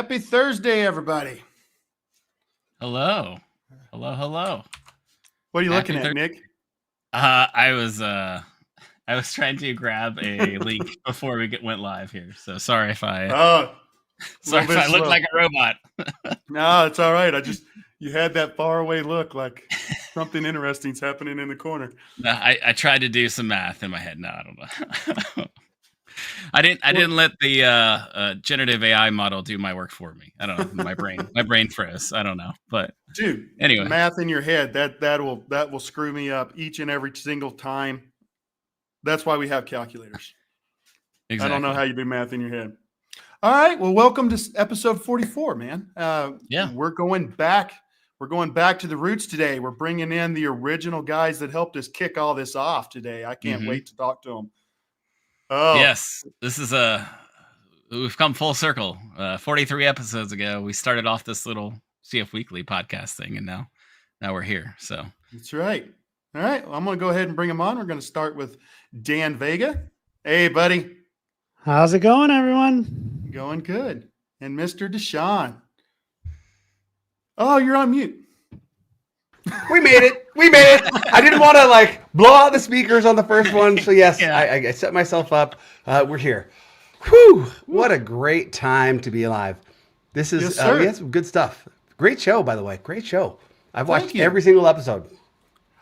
Happy Thursday, everybody. Hello. Hello. What are you looking at, Nick? I was trying to grab a link before we went live here. So sorry if I look like a robot. No, it's all right. You had that faraway look like something interesting's happening in the corner. No, I tried to do some math in my head. No, I don't know. I didn't let the generative AI model do my work for me. I don't know. My brain froze. I don't know. But dude, anyway, math in your head that will screw me up each and every single time. That's why we have calculators. Exactly. I don't know how you do math in your head. All right. Well, welcome to episode 44, man. Yeah, we're going back. We're going back to the roots today. We're bringing in the original guys that helped us kick all this off today. I can't wait to talk to them. Oh yes, this is we've come full circle. 43 episodes ago, we started off this little CF Weekly podcast thing, and now we're here. So that's right. All right, well, I'm going to go ahead and bring him on. We're going to start with Dan Vega. Hey, buddy. How's it going, everyone? Going good. And Mr. DaShaun. Oh, you're on mute. We made it. I didn't want to blow out the speakers on the first one. So yes, yeah. I set myself up. We're here. Whew. What a great time to be alive. This is we had some good stuff. Great show, by the way. Great show. I've watched every single episode.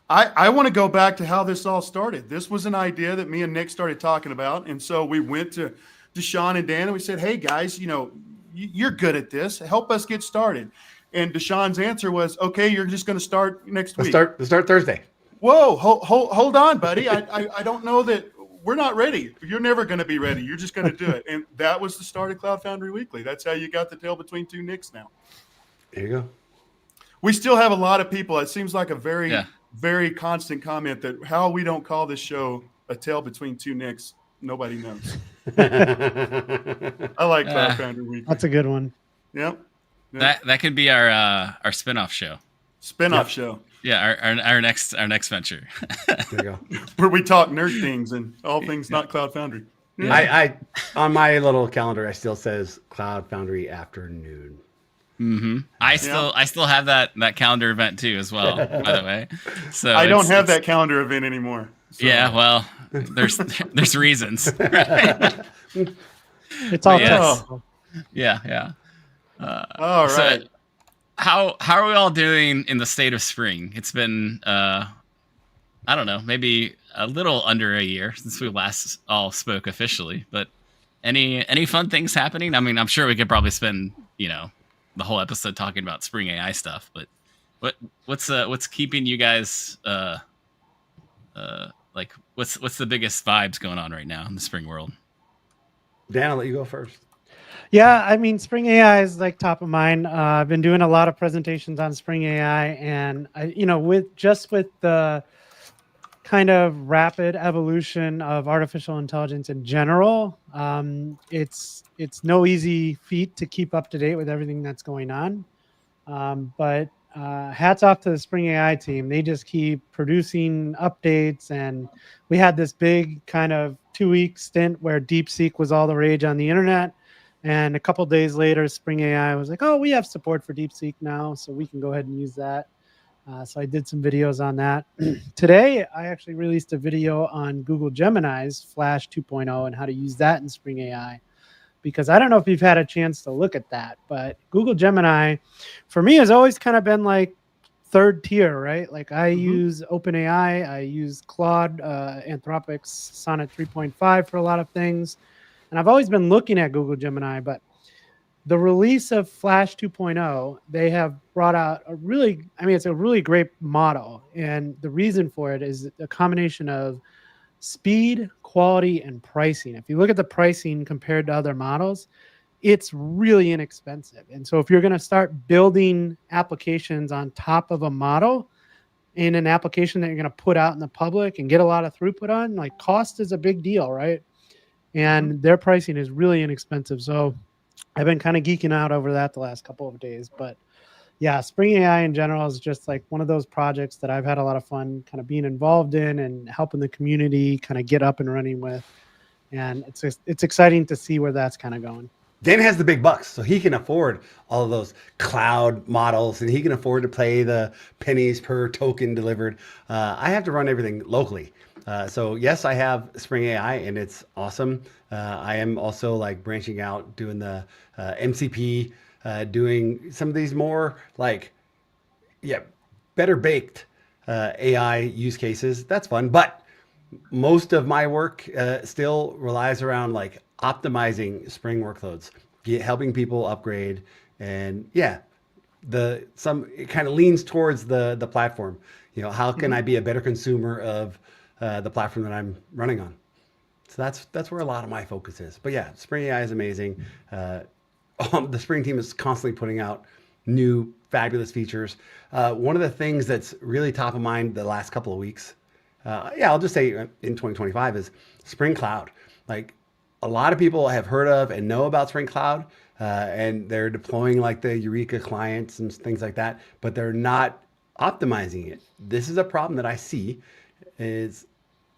I want to go back to how this all started. This was an idea that me and Nick started talking about. And so we went to DaShaun and Dan and we said, hey guys, you're good at this. Help us get started. And DaShaun's answer was, okay, you're just going to start next week. Let's start Thursday. Whoa, hold on, buddy. I don't know that we're not ready. You're never going to be ready. You're just going to do it. And that was the start of Cloud Foundry Weekly. That's how you got the tail between two Nicks now. There you go. We still have a lot of people. It seems like a very constant comment that how we don't call this show a tail between two Nicks, nobody knows. I like Cloud Foundry Weekly. That's a good one. Yep. That could be our spinoff show. Show. Yeah, our next venture. There you go. Where we talk nerd things and all things not Cloud Foundry. Yeah. I on my little calendar, I still says Cloud Foundry afternoon. Mm-hmm. I still have that calendar event too as well. By the way, so I don't have that calendar event anymore. So. Yeah, well, there's reasons. Right? It's all tough. Yeah. All right. So how are we all doing in the state of spring? It's been I don't know, maybe a little under a year since we last all spoke officially. But any fun things happening? I mean, I'm sure we could probably spend the whole episode talking about spring AI stuff. But what's keeping you guys what's the biggest vibes going on right now in the spring world? Dan, I'll let you go first. Yeah, I mean, Spring AI is top of mind. I've been doing a lot of presentations on Spring AI, and with the kind of rapid evolution of artificial intelligence in general, it's no easy feat to keep up to date with everything that's going on. But hats off to the Spring AI team. They just keep producing updates, and we had this big kind of 2-week stint where DeepSeek was all the rage on the internet. And a couple of days later, Spring AI was like, oh, we have support for DeepSeek now, so we can go ahead and use that. So I did some videos on that. Today, I actually released a video on Google Gemini's Flash 2.0 and how to use that in Spring AI. Because I don't know if you've had a chance to look at that, but Google Gemini, for me, has always kind of been third tier, right? I use OpenAI, I use Claude, Anthropic's Sonnet 3.5 for a lot of things. And I've always been looking at Google Gemini, but the release of Flash 2.0, they have brought out it's a really great model. And the reason for it is a combination of speed, quality, and pricing. If you look at the pricing compared to other models, it's really inexpensive. And so if you're going to start building applications on top of a model in an application that you're going to put out in the public and get a lot of throughput on, cost is a big deal, right? And their pricing is really inexpensive. So I've been kind of geeking out over that the last couple of days. But yeah, Spring AI in general is just one of those projects that I've had a lot of fun kind of being involved in and helping the community kind of get up and running with. And it's exciting to see where that's kind of going. Dan has the big bucks, so he can afford all of those cloud models, and he can afford to pay the pennies per token delivered. I have to run everything locally. So yes, I have Spring AI, and it's awesome. I am also like branching out, doing the MCP, doing some of these more like, yeah, better baked AI use cases. That's fun, but most of my work still relies around like optimizing Spring workloads, helping people upgrade, and yeah, it kind of leans towards the platform. You know, how can I be a better consumer of the platform that I'm running on? So that's where a lot of my focus is. But yeah, Spring AI is amazing. The Spring team is constantly putting out new fabulous features. One of the things that's really top of mind the last couple of weeks, I'll just say in 2025 is Spring Cloud. Like a lot of people have heard of and know about Spring Cloud, and they're deploying like the Eureka clients and things like that, but they're not optimizing it. This is a problem that I see is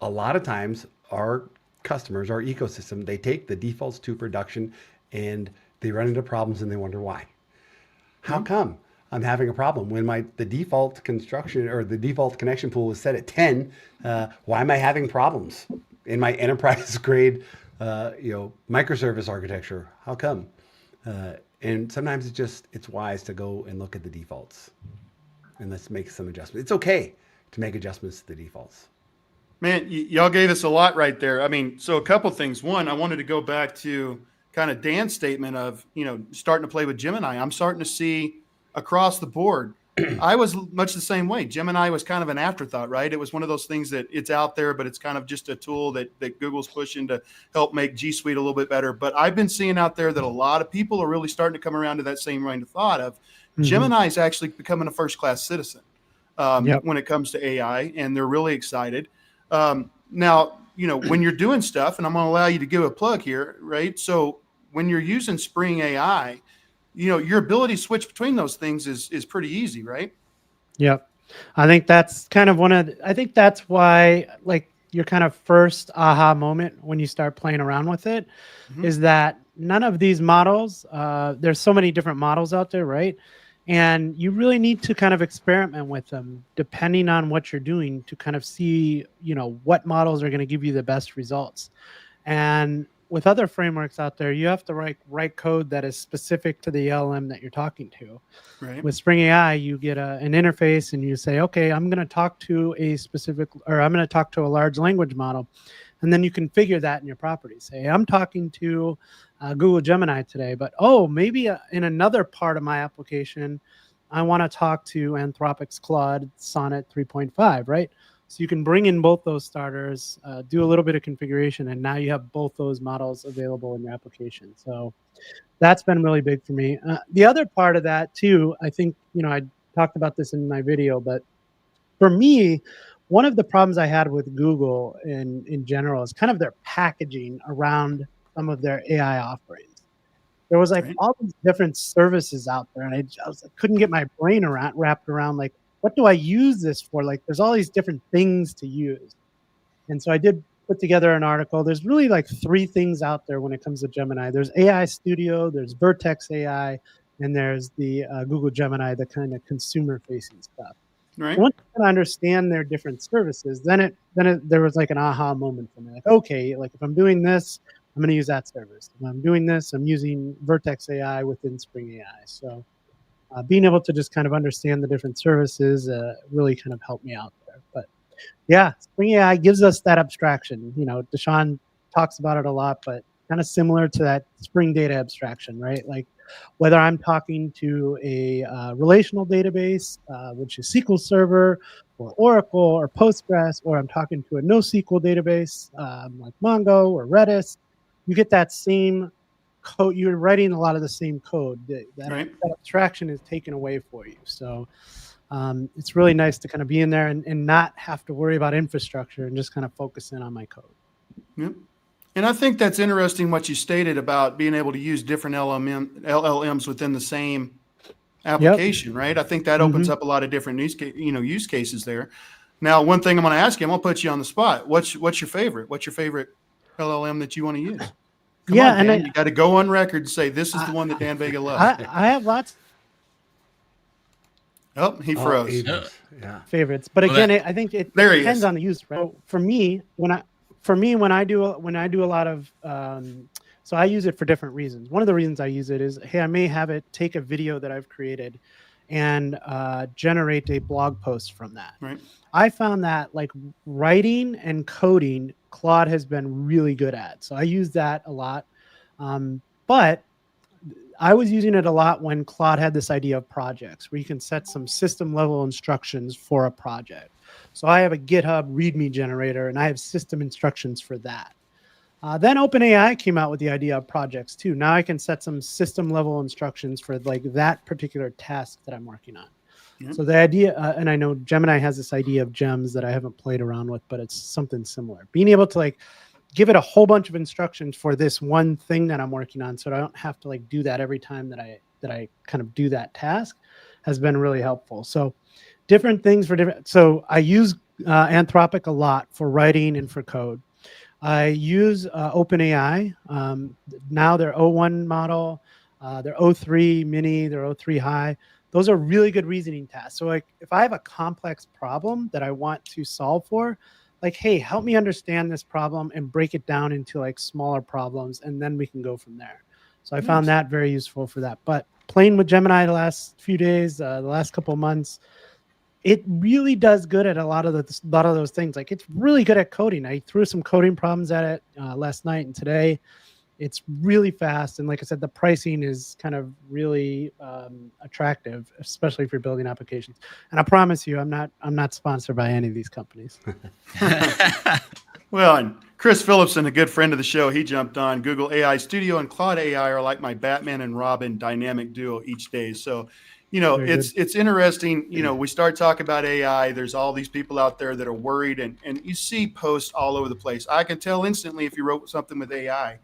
a lot of times our customers, our ecosystem, they take the defaults to production and they run into problems and they wonder why. How come I'm having a problem when the default construction or the default connection pool is set at 10? Why am I having problems in my enterprise grade, microservice architecture? How come? And sometimes it's wise to go and look at the defaults and let's make some adjustments. It's okay to make adjustments to the defaults. Man, y'all gave us a lot right there. I mean, so a couple things. One, I wanted to go back to kind of Dan's statement of, starting to play with Gemini. I'm starting to see across the board. I was much the same way. Gemini was kind of an afterthought, right? It was one of those things that it's out there, but it's kind of just a tool that Google's pushing to help make G Suite a little bit better. But I've been seeing out there that a lot of people are really starting to come around to that same line of thought of Gemini is actually becoming a first-class citizen when it comes to AI, and they're really excited. Now, when you're doing stuff, and I'm going to allow you to give a plug here, right? So when you're using Spring AI, your ability to switch between those things is pretty easy, right? Yep. I think that's kind of I think that's why like your kind of first aha moment when you start playing around with it is that none of these models, there's so many different models out there, right? And you really need to kind of experiment with them depending on what you're doing to kind of see, what models are going to give you the best results. And with other frameworks out there, you have to write code that is specific to the LLM that you're talking to. Right. With Spring AI, you get an interface and you say, okay, I'm going to talk to I'm going to talk to a large language model. And then you configure that in your properties. Say, I'm talking to Google Gemini today, but maybe in another part of my application, I want to talk to Anthropic's Claude Sonnet 3.5, right? So you can bring in both those starters, do a little bit of configuration, and now you have both those models available in your application. So that's been really big for me. The other part of that too, I think, I talked about this in my video, but for me, one of the problems I had with Google in general is kind of their packaging around some of their AI offerings. There was like all these different services out there, and I couldn't get my brain wrapped around like, what do I use this for? Like, there's all these different things to use. And so I did put together an article. There's really like 3 things out there when it comes to Gemini. There's AI Studio, there's Vertex AI, and there's the Google Gemini, the kind of consumer-facing stuff. Right. Once you understand their different services, then there was like an aha moment for me. Like, okay, like if I'm doing this, I'm going to use that service. If I'm doing this, I'm using Vertex AI within Spring AI. So being able to just kind of understand the different services really kind of helped me out there. But yeah, Spring AI gives us that abstraction. DaShaun talks about it a lot, but kind of similar to that Spring data abstraction, right? Like whether I'm talking to a relational database, which is SQL Server or Oracle or Postgres, or I'm talking to a NoSQL database like Mongo or Redis, you get that same code. You're writing a lot of the same code. That abstraction is taken away for you. So it's really nice to kind of be in there and not have to worry about infrastructure and just kind of focus in on my code. Yep. And I think that's interesting what you stated about being able to use different LLMs within the same application, right? I think that opens up a lot of different use cases there. Now, one thing I'm going to ask you, I'm going to put you on the spot. What's your favorite? What's your favorite LLM that you want to use? Come Yeah, on, and Dan, you got to go on record and say this is the one that Dan Vega loves. I have lots Oh, he Oh, froze. Avis. Yeah. favorites, but Well, again, I think it There he depends is. on the use. Right? So for me, when I do a lot of so I use it for different reasons. One of the reasons I use it is, hey, I may have it take a video that I've created and generate a blog post from that. Right. I found that like writing and coding, Claude has been really good at. So I use that a lot. But I was using it a lot when Claude had this idea of projects where you can set some system level instructions for a project. So I have a GitHub README generator and I have system instructions for that. Then OpenAI came out with the idea of projects too. Now I can set some system level instructions for like that particular task that I'm working on. Yep. So the idea, and I know Gemini has this idea of gems that I haven't played around with, but it's something similar. Being able to like give it a whole bunch of instructions for this one thing that I'm working on, so I don't have to like do that every time that I kind of do that task, has been really helpful. So different things for different. So I use Anthropic a lot for writing and for code. I use OpenAI. Now their O1 model, their O3 mini, their O3 high. Those are really good reasoning tasks. So like if I have a complex problem that I want to solve for, like, hey, help me understand this problem and break it down into like smaller problems, and then we can go from there. So I found that very useful for that. But playing with Gemini the last few days, the last couple of months, it really does good at a lot of those things. Like it's really good at coding. I threw some coding problems at it last night and today. It's really fast, and like I said, the pricing is kind of really attractive, especially if you're building applications. And I promise you, I'm not sponsored by any of these companies. Well, and Chris Phillipson, a good friend of the show, he jumped on. Google AI Studio and Claude AI are like my Batman and Robin dynamic duo each day. So, it's interesting. We start talking about AI. There's all these people out there that are worried, and you see posts all over the place. I can tell instantly if you wrote something with AI.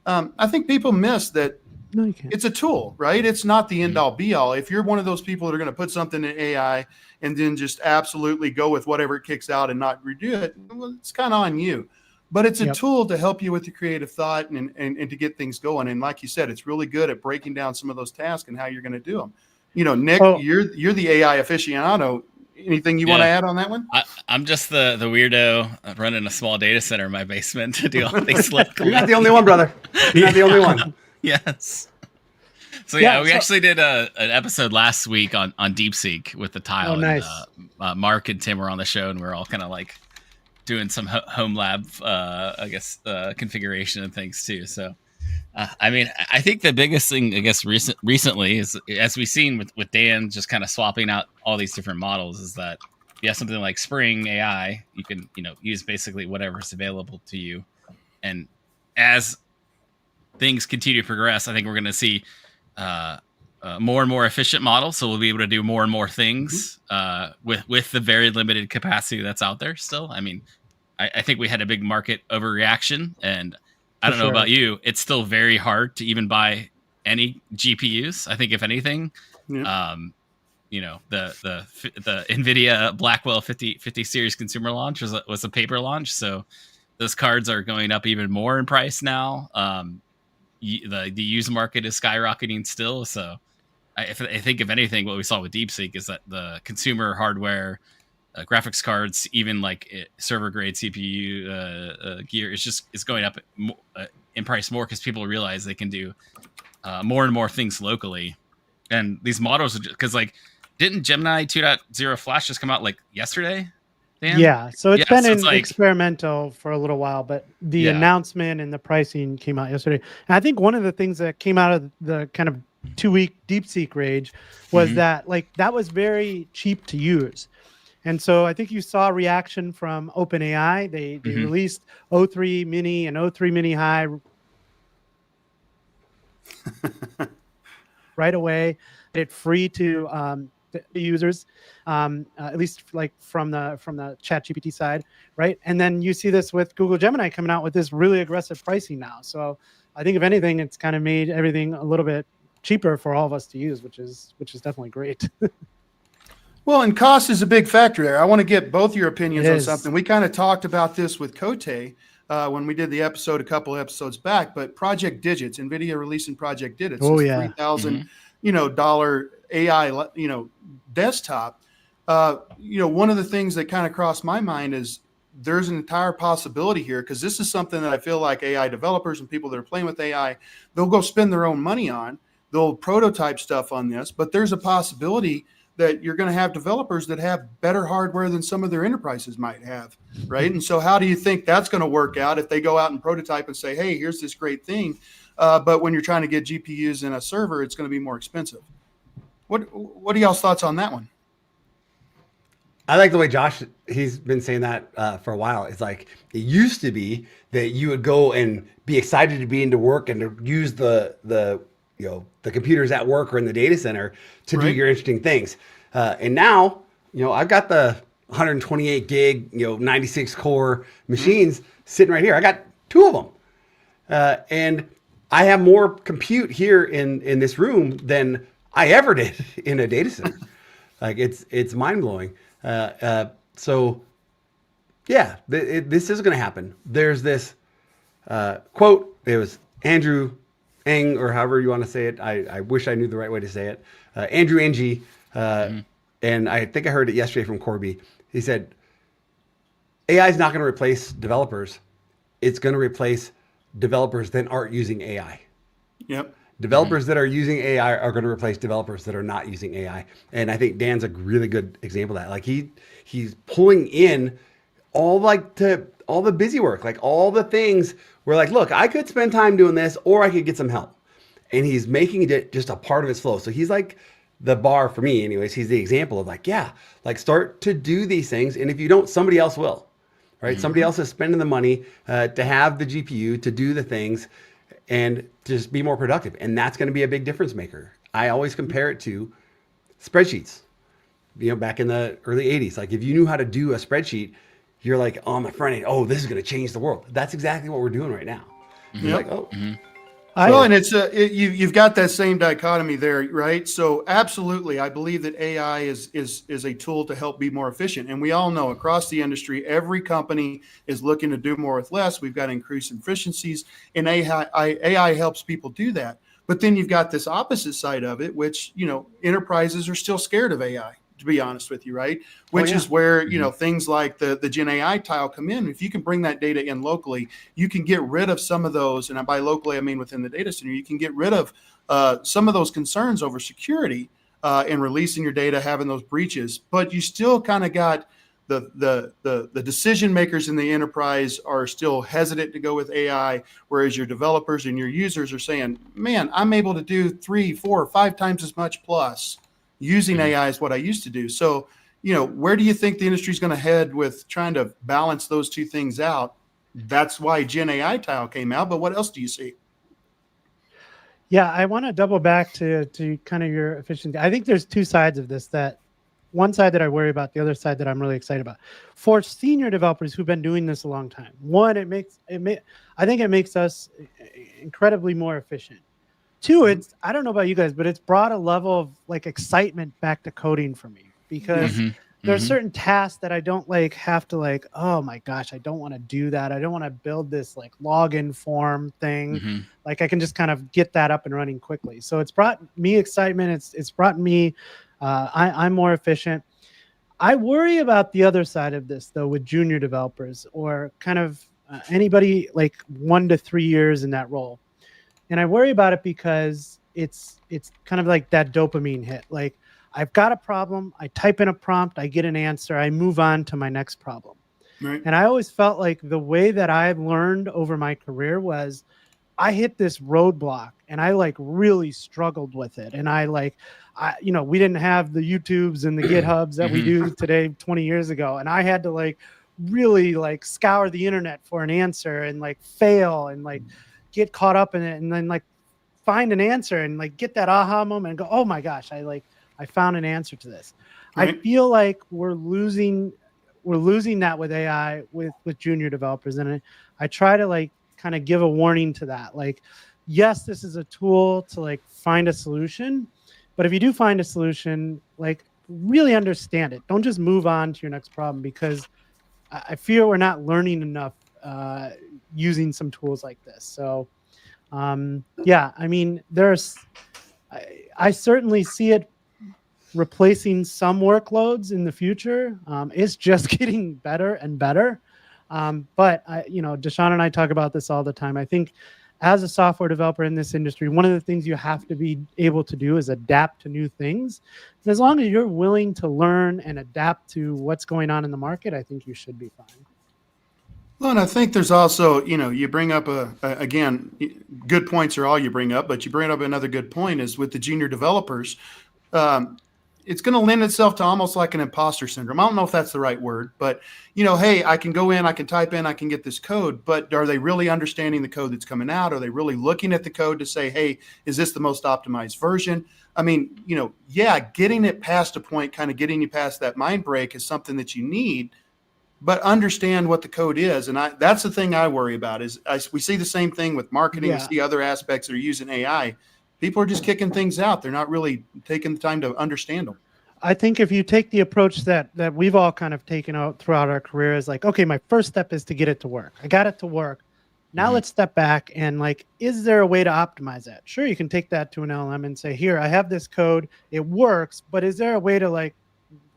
I think people miss that No, you can't. it's a tool, right? It's not the end all be all. If you're one of those people that are going to put something in AI and then just absolutely go with whatever it kicks out and not redo it, well, it's kind of on you. But it's a tool to help you with your creative thought and to get things going. And like you said, it's really good at breaking down some of those tasks and how you're going to do them. Nick, you're the AI aficionado. Anything you want to add on that one? I'm just the weirdo running a small data center in my basement to do all things locally. You're not the only one, brother. You're not the only one. Yes. So we actually did an episode last week on DeepSeek with the tile. Oh, nice. And, Mark and Tim were on the show, and we were all kind of like doing some home lab, configuration and things too. So, I think the biggest thing, I guess, recently is, as we've seen with Dan just kind of swapping out all these different models, is that you have something like Spring AI, you can, use basically whatever's available to you. And as things continue to progress, I think we're going to see more and more efficient models. So we'll be able to do more and more things with the very limited capacity that's out there still. I think we had a big market overreaction, and I don't know about you, it's still very hard to even buy any GPUs. I think if anything, the NVIDIA Blackwell 50 series consumer launch was a paper launch. So those cards are going up even more in price now. The used market is skyrocketing still. So I think if anything, what we saw with DeepSeek is that the consumer hardware, graphics cards, even like server grade CPU gear, is going up in price more because people realize they can do more and more things locally. And these models, because like, didn't Gemini 2.0 Flash just come out like yesterday, Dan? Yeah, so it's been like, experimental for a little while, but the announcement and the pricing came out yesterday. And I think one of the things that came out of the kind of 2-week DeepSeek rage was that that was very cheap to use. And so I think you saw a reaction from OpenAI. They released O3 Mini and O3 Mini High right away. It's free to the users, at least like from the ChatGPT side, right? And then you see this with Google Gemini coming out with this really aggressive pricing now. So I think if anything, it's kind of made everything a little bit cheaper for all of us to use, which is definitely great. Well, and cost is a big factor there. I want to get both your opinions on something. We kind of talked about this with Cote. when we did the episode a couple episodes back, but Project Digits, NVIDIA releasing Project Digits, Oh, this yeah. $3,000, dollar AI, desktop. One of the things that kind of crossed my mind is there's an entire possibility here, because this is something that I feel like AI developers and people that are playing with AI, they'll go spend their own money on. They'll prototype stuff on this, but there's a possibility that you're going to have developers that have better hardware than some of their enterprises might have, right? And so how do you think that's going to work out if they go out and prototype and say, hey, here's this great thing, but when you're trying to get GPUs in a server, it's going to be more expensive? What are y'all's thoughts on that one? I like the way Josh, he's been saying that for a while. It's like, it used to be that you would go and be excited to be into work and to use the computers at work or in the data center to do your interesting things. And now, I've got the 128 gig, 96 core machines sitting right here. I got 2 of them. And I have more compute here in this room than I ever did in a data center. Like, it's mind blowing. So yeah, this is going to happen. There's this quote. It was Andrew Ng, or however you want to say it. I wish I knew the right way to say it. Andrew Ng, and I think I heard it yesterday from Corby. He said, AI is not going to replace developers. It's going to replace developers that aren't using AI. Yep. Developers that are using AI are going to replace developers that are not using AI. And I think Dan's a really good example of that. Like, he's pulling in all the busy work, like all the things where, like, look, I could spend time doing this, or I could get some help. And he's making it just a part of his flow. So he's like the bar for me anyways. He's the example of like, yeah, like, start to do these things. And if you don't, somebody else will, right? Somebody else is spending the money to have the GPU to do the things and just be more productive. And that's going to be a big difference maker. I always compare it to spreadsheets. Back in the early 80s, like, if you knew how to do a spreadsheet, you're like on the front end, oh, this is going to change the world. That's exactly what we're doing right now. You're like, oh. Well, and you've got that same dichotomy there, right? So absolutely, I believe that AI is a tool to help be more efficient. And we all know across the industry, every company is looking to do more with less. We've got to increase efficiencies, and AI helps people do that. But then you've got this opposite side of it, which, enterprises are still scared of AI, to be honest with you, right? Which is where, things like the Gen AI tile come in. If you can bring that data in locally, you can get rid of some of those. And by locally, I mean within the data center. You can get rid of some of those concerns over security and releasing your data, having those breaches. But you still kind of got the decision makers in the enterprise are still hesitant to go with AI, whereas your developers and your users are saying, man, I'm able to do 3, 4, 5 times as much plus using AI is what I used to do. So, where do you think the industry is going to head with trying to balance those two things out? That's why Gen AI tile came out. But what else do you see? Yeah, I want to double back to kind of your efficiency. I think there's 2 sides of this. That one side that I worry about, the other side that I'm really excited about. For senior developers who've been doing this a long time, one, I think it makes us incredibly more efficient. 2, I don't know about you guys, but it's brought a level of like excitement back to coding for me, because there are certain tasks that I don't have to oh my gosh, I don't want to do that. I don't want to build this login form thing. Like, I can just kind of get that up and running quickly. So it's brought me excitement. It's brought me, I'm more efficient. I worry about the other side of this though, with junior developers or kind of anybody 1 to 3 years in that role. And I worry about it because it's kind of like that dopamine hit. Like, I've got a problem, I type in a prompt, I get an answer, I move on to my next problem. Right. And I always felt like the way that I've learned over my career was I hit this roadblock and I really struggled with it. And we didn't have the YouTubes and the GitHubs that we do today 20 years ago. And I had to really scour the internet for an answer and fail and get caught up in it and then find an answer and get that aha moment and go, oh my gosh, I found an answer to this. Right. I feel like we're losing that with AI with junior developers. And I try to kind of give a warning to that. Yes, this is a tool to find a solution, but if you do find a solution, really understand it. Don't just move on to your next problem, because I fear we're not learning enough using some tools like this. So yeah, I mean, I certainly see it replacing some workloads in the future. It's just getting better and better. But DaShaun and I talk about this all the time. I think as a software developer in this industry, one of the things you have to be able to do is adapt to new things. And as long as you're willing to learn and adapt to what's going on in the market, I think you should be fine. Well, and I think there's also, you bring up again, good points are all you bring up, but you bring up another good point is with the junior developers, it's going to lend itself to almost like an imposter syndrome. I don't know if that's the right word, but hey, I can go in, I can type in, I can get this code, but are they really understanding the code that's coming out? Are they really looking at the code to say, hey, is this the most optimized version? I mean, getting it past a point, kind of getting you past that mind break is something that you need, but understand what the code is. And that's the thing I worry about is we see the same thing with marketing. Yeah. We see other aspects that are using AI. People are just kicking things out. They're not really taking the time to understand them. I think if you take the approach that we've all kind of taken out throughout our career is like, okay, my first step is to get it to work. I got it to work. Now let's step back and is there a way to optimize that? Sure, you can take that to an LLM and say, here, I have this code. It works, but is there a way to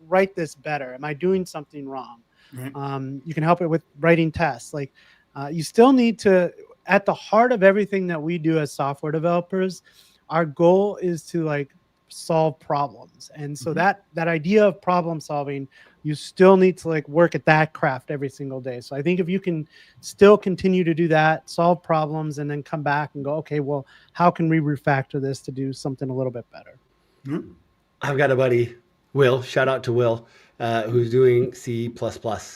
write this better? Am I doing something wrong? Right. You can help it with writing tests. You still need to, at the heart of everything that we do as software developers, our goal is to solve problems. And so that idea of problem solving, you still need to work at that craft every single day. So I think if you can still continue to do that, solve problems, and then come back and go, okay, well, how can we refactor this to do something a little bit better? Mm-hmm. I've got a buddy, Will, shout out to Will, who's doing C++.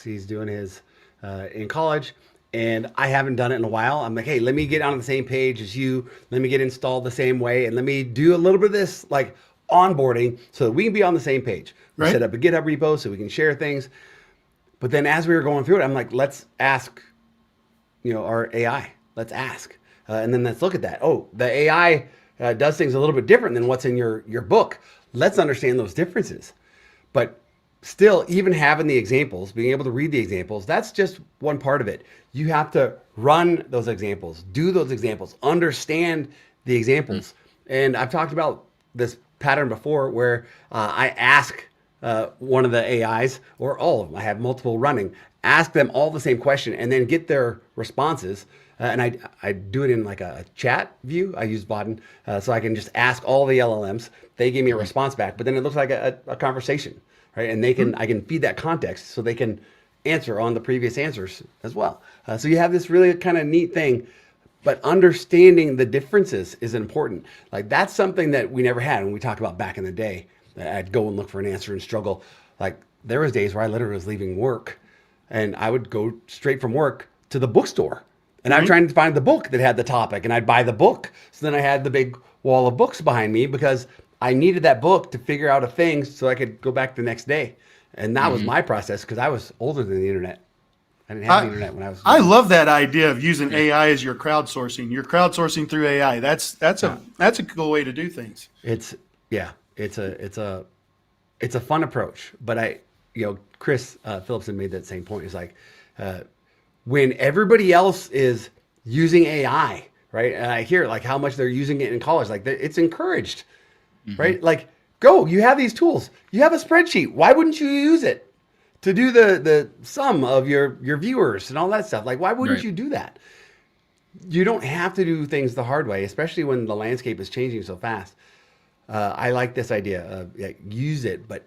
He's doing his in college. And I haven't done it in a while. I'm like, hey, let me get on the same page as you. Let me get installed the same way. And let me do a little bit of this onboarding so that we can be on the same page. We set up a GitHub repo so we can share things. But then as we were going through it, I'm like, let's ask, our AI. Let's ask. And then let's look at that. Oh, the AI does things a little bit different than what's in your book. Let's understand those differences. But still, even having the examples, being able to read the examples, that's just one part of it. You have to run those examples, do those examples, understand the examples. And I've talked about this pattern before where I ask one of the AIs, or all of them, I have multiple running, ask them all the same question and then get their responses. And I do it in a chat view. I use Bodden, so I can just ask all the LLMs. They give me a response back, but then it looks like a conversation. Right, and I can feed that context so they can answer on the previous answers as well. So you have this really kind of neat thing, but understanding the differences is important. That's something that we never had when we talk about back in the day. I'd go and look for an answer and struggle. There was days where I literally was leaving work, and I would go straight from work to the bookstore, and I'm trying to find the book that had the topic, and I'd buy the book. So then I had the big wall of books behind me because I needed that book to figure out a thing so I could go back the next day. And that was my process because I was older than the internet. I didn't have the internet when I was. I love that idea of using AI as your crowdsourcing. You're crowdsourcing through AI. That's a cool way to do things. It's a fun approach. But Chris Phillipson made that same point. It's when everybody else is using AI, right? And I hear how much they're using it in college. It's encouraged. Right? Go, you have these tools. You have a spreadsheet. Why wouldn't you use it to do the sum of your viewers and all that stuff? Why wouldn't you do that? You don't have to do things the hard way, especially when the landscape is changing so fast. I like this idea of use it, but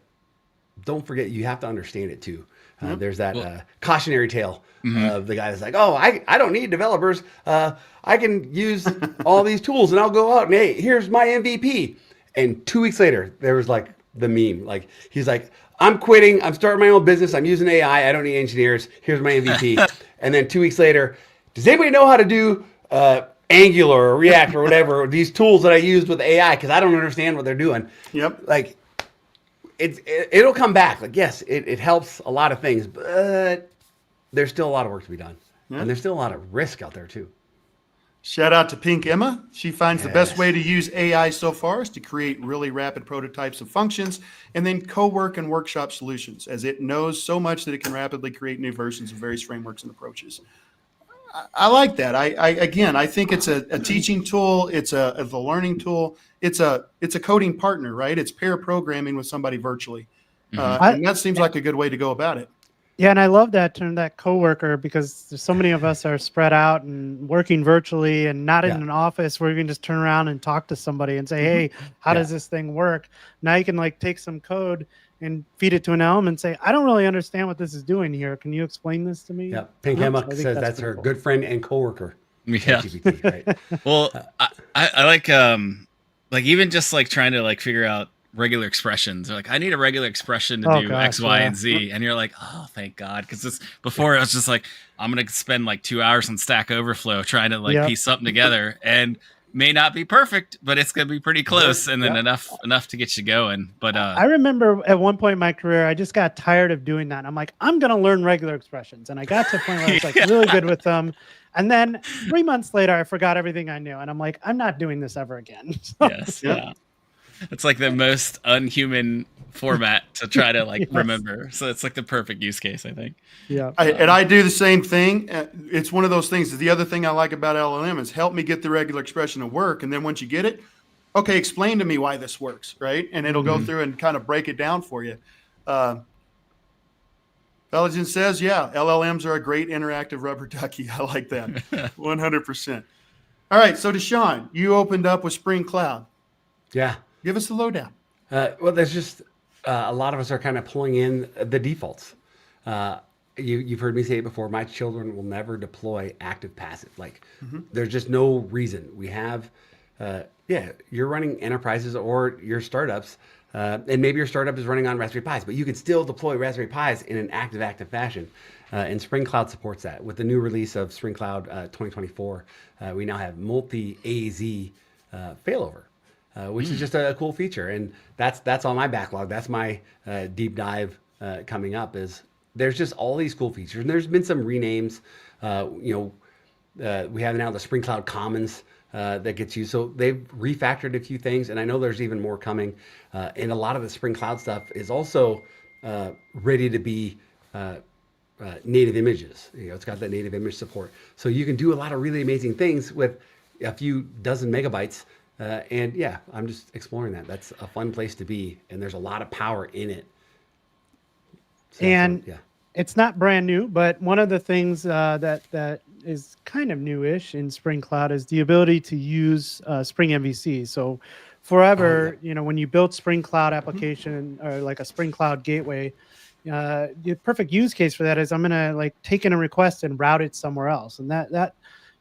don't forget you have to understand it too. There's that cautionary tale of the guy that's I don't need developers. I can use all these tools and I'll go out and hey, here's my MVP. And 2 weeks later, there was the meme. He's I'm quitting. I'm starting my own business. I'm using AI. I don't need engineers. Here's my MVP. And then 2 weeks later, does anybody know how to do Angular or React or whatever, these tools that I used with AI? Because I don't understand what they're doing. Yep. It'll come back. Yes, it helps a lot of things, but there's still a lot of work to be done. Yeah. And there's still a lot of risk out there too. Shout out to Pink Emma. She finds the best way to use AI so far is to create really rapid prototypes of functions and then co-work and workshop solutions, as it knows so much that it can rapidly create new versions of various frameworks and approaches. I like that. I think it's a teaching tool. It's a learning tool. It's a coding partner, right? It's pair programming with somebody virtually. And that seems like a good way to go about it. Yeah, and I love that term, that coworker, because there's so many of us are spread out and working virtually and not in an office where you can just turn around and talk to somebody and say, hey, how does this thing work? Now you can like take some code and feed it to an Elm and say, I don't really understand what this is doing here. Can you explain this to me? Yeah, Pink Hammock says that's her good friend and coworker. Yeah. GPT, right? Well, I like even just like trying to like figure out regular expressions. They're like, I need a regular expression to do X, Y, and Z. And you're like, oh, thank God. Because this before I was just like, I'm gonna spend like 2 hours on Stack Overflow trying to like piece something together, and may not be perfect, but it's gonna be pretty close, and then enough to get you going. But I remember at one point in my career, I just got tired of doing that. I'm like, I'm gonna learn regular expressions, and I got to a point where I was like really good with them. And then 3 months later, I forgot everything I knew, and I'm like, I'm not doing this ever again. Yes, yeah. It's like the most unhuman format to try to like remember. So it's like the perfect use case, I think. Yeah. And I do the same thing. It's one of those things. The other thing I like about LLM is help me get the regular expression to work. And then once you get it, okay, explain to me why this works, right? And it'll go through and kind of break it down for you. Belgian says, yeah, LLMs are a great interactive rubber ducky. I like that. 100%. All right. So DaShaun, you opened up with Spring Cloud. Yeah. Give us the lowdown. Well, there's just a lot of us are kind of pulling in the defaults. You've heard me say it before. My children will never deploy active passive. Like there's just no reason. We have, you're running enterprises or your startups, and maybe your startup is running on Raspberry Pis, but you can still deploy Raspberry Pis in an active fashion. And Spring Cloud supports that. With the new release of Spring Cloud 2024, we now have multi-AZ failover. Which is just a cool feature, and that's on my backlog. That's my deep dive coming up. Is there's just all these cool features, and there's been some renames. We have now the Spring Cloud Commons that gets used, so they've refactored a few things, and I know there's even more coming. And a lot of the Spring Cloud stuff is also ready to be native images. It's got that native image support, so you can do a lot of really amazing things with a few dozen megabytes. And yeah, I'm just exploring that. That's a fun place to be, and there's a lot of power in it. So and it's not brand new, but one of the things that is kind of newish in Spring Cloud is the ability to use Spring MVC. So forever, when you build Spring Cloud application or like a Spring Cloud gateway, the perfect use case for that is I'm gonna like take in a request and route it somewhere else, and that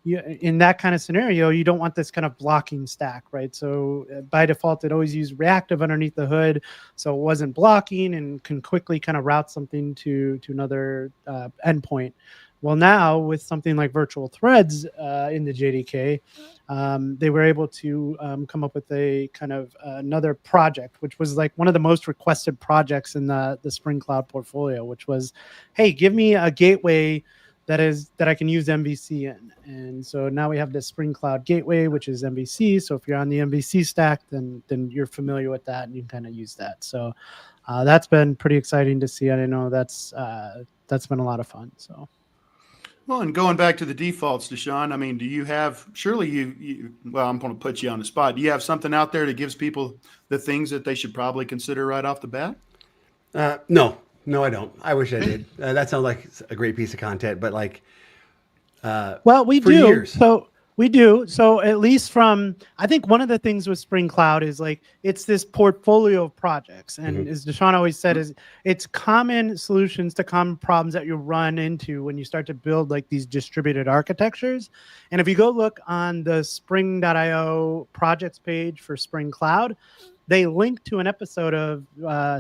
in that kind of scenario, you don't want this kind of blocking stack, right? So by default, it always used reactive underneath the hood, so it wasn't blocking and can quickly kind of route something to another endpoint. Well, now with something like virtual threads in the JDK, they were able to come up with a kind of another project, which was like one of the most requested projects in the Spring Cloud portfolio, which was, hey, give me a gateway that I can use MVC in. And so now we have this Spring Cloud Gateway, which is MVC. So if you're on the MVC stack, then you're familiar with that and you can kind of use that. So that's been pretty exciting to see. And I know that's been a lot of fun. So. Well, and going back to the defaults, DaShaun, I mean, do you have, surely you well, I'm going to put you on the spot. Do you have something out there that gives people the things that they should probably consider right off the bat? No, I don't. I wish I did. That sounds like a great piece of content, but like, well, we do. Years. So we do. So at least I think one of the things with Spring Cloud is like, it's this portfolio of projects. And as DaShaun always said, is it's common solutions to common problems that you run into when you start to build like these distributed architectures. And if you go look on the spring.io projects page for Spring Cloud, they link to an episode of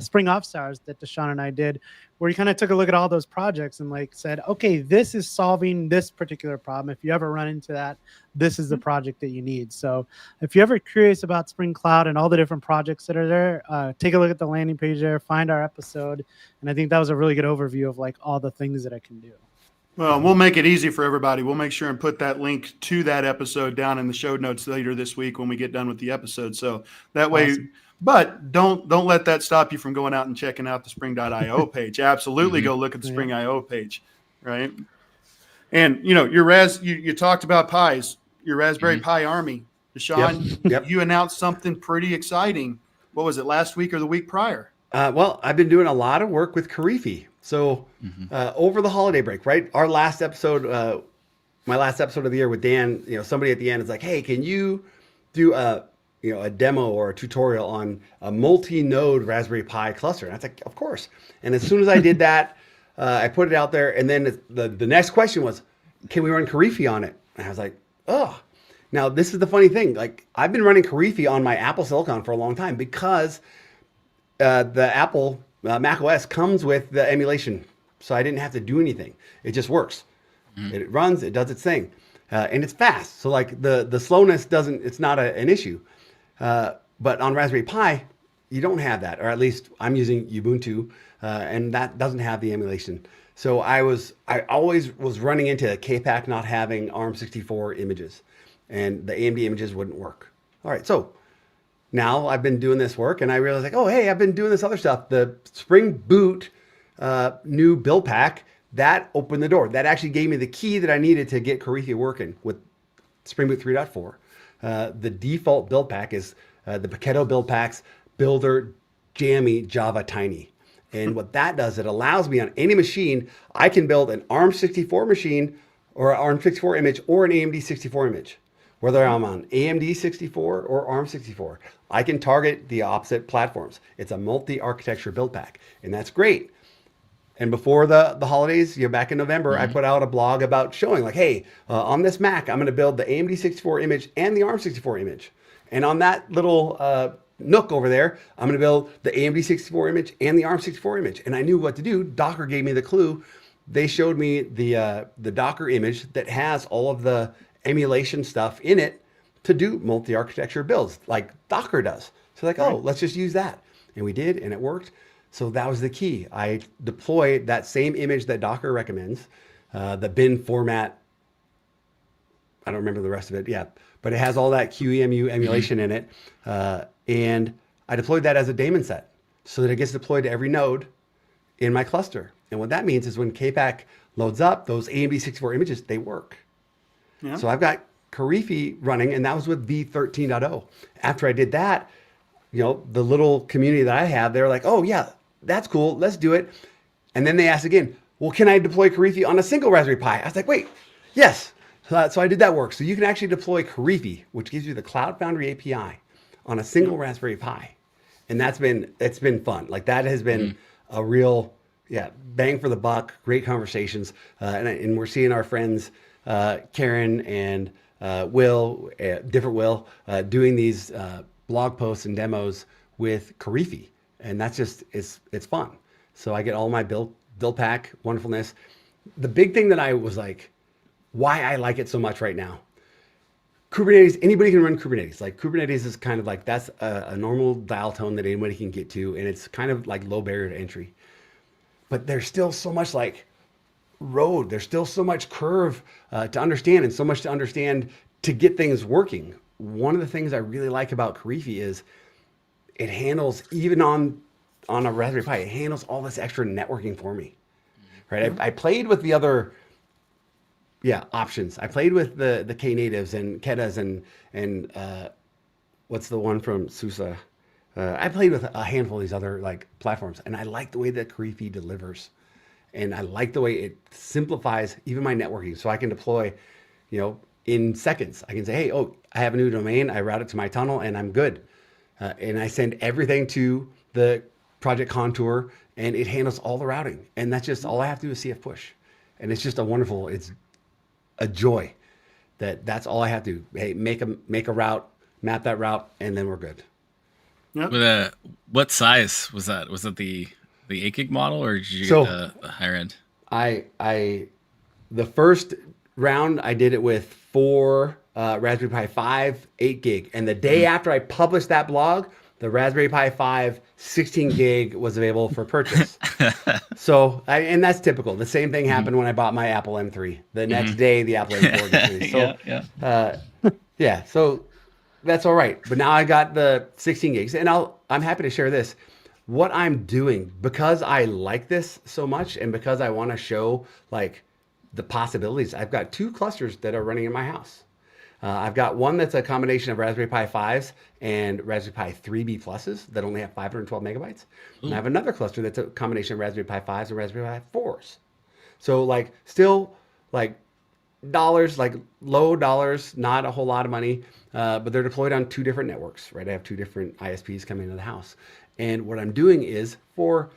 Spring Offstars that DaShaun and I did, where he kind of took a look at all those projects and like said, okay, this is solving this particular problem. If you ever run into that, this is the project that you need. So if you're ever curious about Spring Cloud and all the different projects that are there, take a look at the landing page there, find our episode. And I think that was a really good overview of like all the things that I can do. Well, we'll make it easy for everybody. We'll make sure and put that link to that episode down in the show notes later this week when we get done with the episode. So that way, awesome. But don't let that stop you from going out and checking out the spring.io page. Absolutely go look at the spring.io page, right? And you talked about pies, your Raspberry Pi Army. DaShaun, Yep. you announced something pretty exciting. What was it, last week or the week prior? Well, I've been doing a lot of work with Karifi. So over the holiday break, right? Our last episode, my last episode of the year with Dan, somebody at the end is like, hey, can you do a demo or a tutorial on a multi-node Raspberry Pi cluster? And I was like, of course. And as soon as I did that, I put it out there. And then the next question was, can we run Karifi on it? And I was like, oh. Now, this is the funny thing. Like, I've been running Karifi on my Apple Silicon for a long time because the Apple Mac OS comes with the emulation. So I didn't have to do anything. It just works. It runs, it does its thing. And it's fast. So like the slowness it's not an issue. But on Raspberry Pi, you don't have that. Or at least I'm using Ubuntu and that doesn't have the emulation. So I always was running into KPAC not having ARM64 images. And the AMD images wouldn't work. All right, so now I've been doing this work and I realized like, oh, hey, I've been doing this other stuff. The Spring Boot new build pack, that opened the door. That actually gave me the key that I needed to get Karifi working with Spring Boot 3.4. The default build pack is the Paketo build packs, Builder, Jammy, Java, Tiny. And what that does, it allows me on any machine, I can build an ARM64 machine or an ARM64 image or an AMD 64 image. Whether I'm on AMD 64 or ARM 64, I can target the opposite platforms. It's a multi-architecture build pack, and that's great. And before the holidays, back in November, I put out a blog about showing like, hey, on this Mac, I'm going to build the AMD 64 image and the ARM 64 image. And on that little nook over there, I'm going to build the AMD 64 image and the ARM 64 image. And I knew what to do. Docker gave me the clue. They showed me the Docker image that has all of the emulation stuff in it to do multi-architecture builds like Docker does. So like, oh, let's just use that. And we did, and it worked. So that was the key. I deployed that same image that Docker recommends, the bin format. I don't remember the rest of it. Yeah, but it has all that QEMU emulation in it. And I deployed that as a daemon set so that it gets deployed to every node in my cluster. And what that means is when KPAC loads up, those AMD 64 images, they work. Yeah. So I've got Karifi running, and that was with v13.0. After I did that, the little community that I have, they're like, oh yeah, that's cool, let's do it. And then they asked again, well, can I deploy Karifi on a single Raspberry Pi? I was like, wait, yes. So I did that work. So you can actually deploy Karifi, which gives you the Cloud Foundry API on a single Raspberry Pi. And it's been fun. Like that has been a real, bang for the buck, great conversations. And we're seeing our friends, Karen and Will, different Will, doing these blog posts and demos with Karifi. And that's just, it's fun. So I get all my build pack wonderfulness. The big thing that I was like, why I like it so much right now, Kubernetes, anybody can run Kubernetes. Like Kubernetes is kind of like, that's a normal dial tone that anybody can get to. And it's kind of like low barrier to entry. But there's still so much like road. There's still so much curve to understand and so much to understand to get things working. One of the things I really like about Karifi is it handles, even on a Raspberry Pi, it handles all this extra networking for me, right? I played with the other options. I played with the Knatives and Ketas and what's the one from SUSE? I played with a handful of these other like platforms, and I like the way that Karifi delivers. And I like the way it simplifies even my networking. So I can deploy, in seconds. I can say, hey, I have a new domain. I route it to my tunnel and I'm good. And I send everything to the project contour and it handles all the routing. And that's just all I have to do is CF push. And it's just it's a joy that's all I have to do. Hey, make a route, map that route, and then we're good. Yep. With what size was that? Was it the 8 gig model, or did you get the higher end? The first round I did it with 4 Raspberry Pi 5 8 gig, and the day after I published that blog, the Raspberry Pi 5 16 gig was available for purchase. So, and that's typical. The same thing happened when I bought my Apple M3. The next day, the Apple M4 gets released. So, so that's all right. But now I got the 16 gigs, and I'm happy to share this. What I'm doing, because I like this so much and because I want to show like the possibilities. I've got 2 clusters that are running in my house. I've got one that's a combination of Raspberry Pi 5s and Raspberry Pi 3B pluses that only have 512 megabytes. And I have another cluster that's a combination of Raspberry Pi 5s and Raspberry Pi 4s. So like still like dollars, like low dollars, not a whole lot of money, but they're deployed on 2 different networks, right? I have 2 different ISPs coming into the house. And what I'm doing is for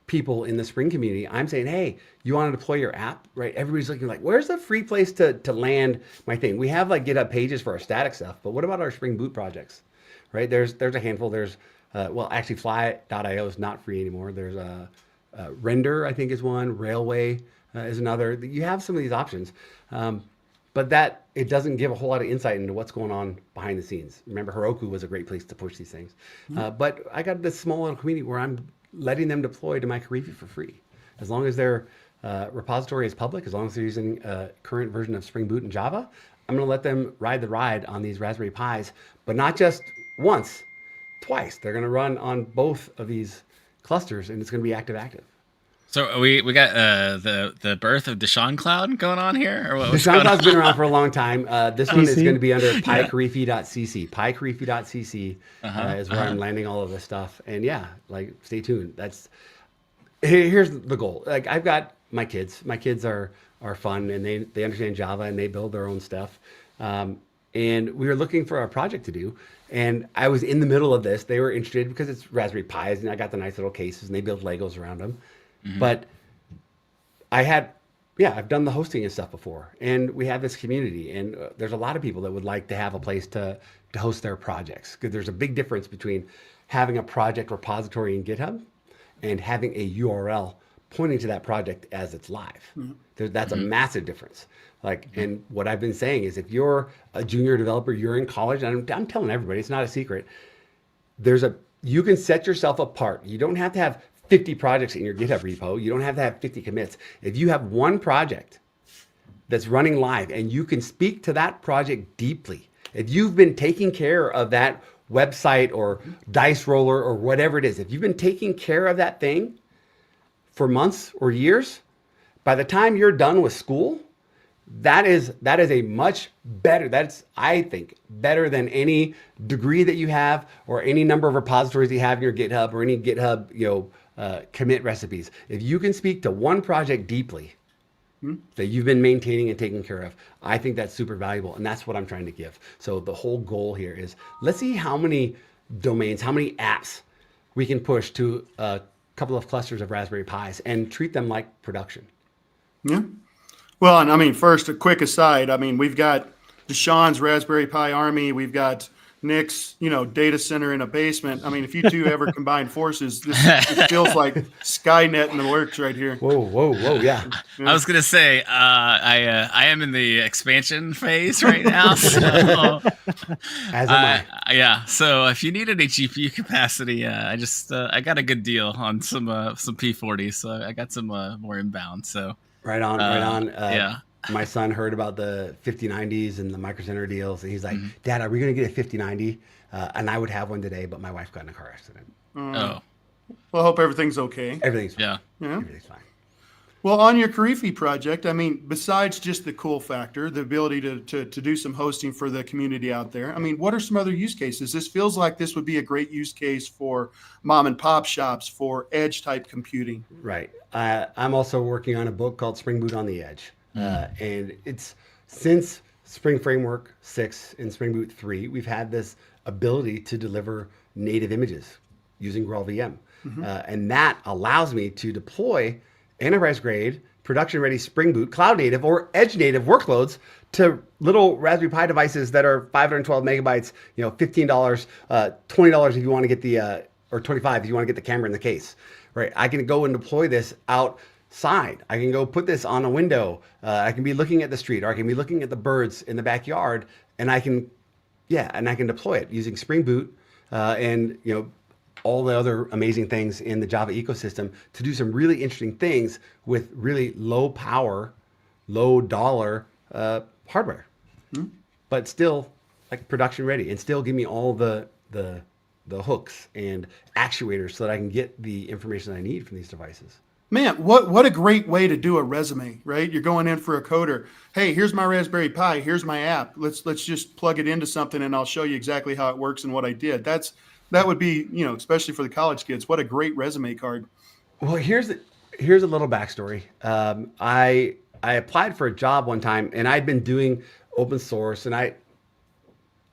people in the Spring community, I'm saying, hey, you want to deploy your app, right? Everybody's looking like, where's the free place to land my thing? We have like GitHub pages for our static stuff, but what about our Spring Boot projects, right? There's a handful. There's, well, actually Fly.io is not free anymore. There's Render, I think is one. Railway is another. You have some of these options, but that it doesn't give a whole lot of insight into what's going on behind the scenes. Remember, Heroku was a great place to push these things. But I got this small little community where I'm letting them deploy to my Karifi for free. As long as their repository is public, as long as they're using a current version of Spring Boot and Java, I'm gonna let them ride the ride on these Raspberry Pis, but not just once, twice. They're gonna run on both of these clusters and it's gonna be active. So we got the birth of DaShaun Cloud going on here, or what? DaShaun Cloud's been around for a long time. This one is CC? going to be under pykarifi.cc. Pykarifi.cc is where I'm landing all of this stuff. And yeah, like stay tuned. Here's the goal. Like I've got my kids. My kids are fun and they understand Java and they build their own stuff. And we were looking for a project to do. And I was in the middle of this. They were interested because it's Raspberry Pis and I got the nice little cases and they build Legos around them. But I've done the hosting and stuff before, and we have this community, and there's a lot of people that would like to have a place to host their projects, because there's a big difference between having a project repository in GitHub and having a URL pointing to that project as it's live. That's a massive difference. Like, and what I've been saying is, if you're a junior developer, you're in college, and I'm telling everybody, it's not a secret. You can set yourself apart. You don't have to have 50 projects in your GitHub repo. You don't have to have 50 commits. If you have one project that's running live and you can speak to that project deeply, if you've been taking care of that website or dice roller or whatever it is, if you've been taking care of that thing for months or years, by the time you're done with school, that is a much better, I think, better than any degree that you have or any number of repositories you have in your GitHub or any GitHub, commit recipes. If you can speak to one project deeply that you've been maintaining and taking care of, I think that's super valuable. And that's what I'm trying to give. So the whole goal here is, let's see how many domains, how many apps we can push to a couple of clusters of Raspberry Pis and treat them like production. Yeah. Well, and I mean, first, a quick aside. I mean, we've got DaShaun's Raspberry Pi army. We've got Nick's, data center in a basement. I mean, if you two ever combine forces, this feels like Skynet in the works right here. Whoa, yeah. I was gonna say, I am in the expansion phase right now. So, As am I. yeah. So if you need any GPU capacity, I got a good deal on some P40s. So I got some more inbound. So Right on. Yeah. My son heard about the 5090s and the Micro Center deals, and he's like, Dad, are we going to get a 5090? And I would have one today, but my wife got in a car accident. Oh. Well, I hope everything's okay. Everything's fine. Yeah. Yeah. Everything's fine. Well, on your Karifi project, I mean, besides just the cool factor, the ability to do some hosting for the community out there, I mean, what are some other use cases? This feels like this would be a great use case for mom and pop shops, for edge type computing. Right. I'm also working on a book called Spring Boot on the Edge. And it's since Spring Framework 6 and Spring Boot 3, we've had this ability to deliver native images using GraalVM. And that allows me to deploy enterprise grade, production ready Spring Boot, cloud native or edge native workloads to little Raspberry Pi devices that are 512 megabytes, $15, $20 if you want to get the, or 25 if you want to get the camera in the case, right? I can go and deploy this outside. I can go put this on a window. I can be looking at the street, or I can be looking at the birds in the backyard, and I can deploy it using Spring Boot and all the other amazing things in the Java ecosystem to do some really interesting things with really low power, low dollar hardware, but still like production ready, and still give me all the hooks and actuators so that I can get the information I need from these devices. Man, what a great way to do a resume, right? You're going in for a coder. Hey, here's my Raspberry Pi. Here's my app. Let's just plug it into something, and I'll show you exactly how it works and what I did. That would be, especially for the college kids. What a great resume card. Well, here's a little backstory. I applied for a job one time, and I'd been doing open source, and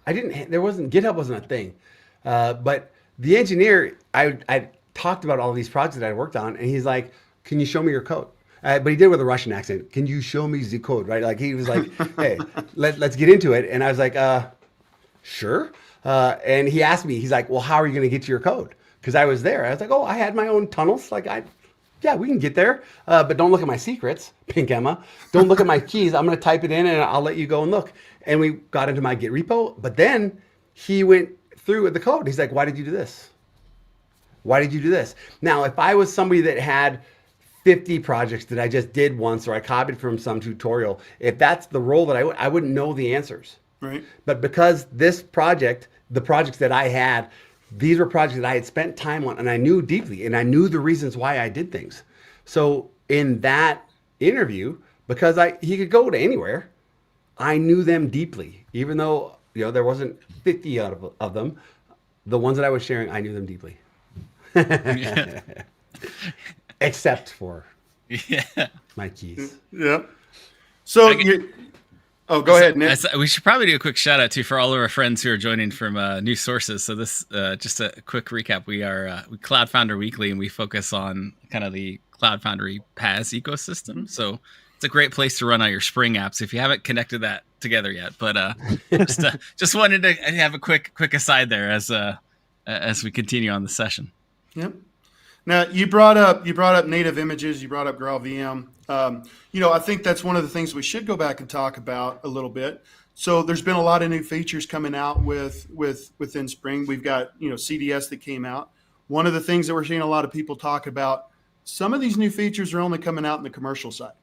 GitHub wasn't a thing, but the engineer, I talked about all these projects that I worked on, and he's like, "Can you show me your code?" But he did it with a Russian accent. "Can you show me the code?" Right? Like he was like, "Hey, let's get into it." And I was like, "Sure." And he asked me, he's like, "Well, how are you going to get to your code?" Because I was there. I was like, "Oh, I had my own tunnels. Yeah, we can get there. But don't look at my secrets, Pink Emma. Don't look at my keys. I'm going to type it in and I'll let you go and look." And we got into my Git repo. But then he went through with the code. He's like, "Why did you do this? Why did you do this?" Now, if I was somebody that had 50 projects that I just did once, or I copied from some tutorial, if that's the role that I wouldn't know the answers. Right. But because this project, the projects that I had, these were projects that I had spent time on and I knew deeply and I knew the reasons why I did things. So in that interview, because he could go to anywhere, I knew them deeply. Even though, there wasn't 50 of them, the ones that I was sharing, I knew them deeply. Except for my keys. Yeah. So go ahead, Nick. We should probably do a quick shout out too for all of our friends who are joining from new sources. So this, just a quick recap. We are Cloud Foundry Weekly, and we focus on kind of the Cloud Foundry PaaS ecosystem. So it's a great place to run all your Spring apps if you haven't connected that together yet. But just wanted to have a quick aside there as we continue on the session. Yep. Now you brought up native images. You brought up GraalVM. I think that's one of the things we should go back and talk about a little bit. So there's been a lot of new features coming out within Spring. We've got CDS that came out. One of the things that we're seeing a lot of people talk about, some of these new features are only coming out in the commercial side,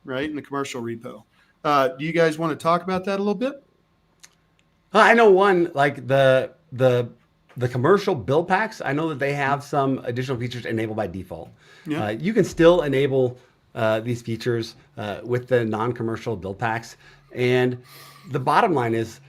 right? In the commercial repo. Do you guys want to talk about that a little bit? I know one, like the commercial build packs. I know that they have some additional features enabled by default. Yeah. You can still enable these features with the non-commercial build packs. And the bottom line is,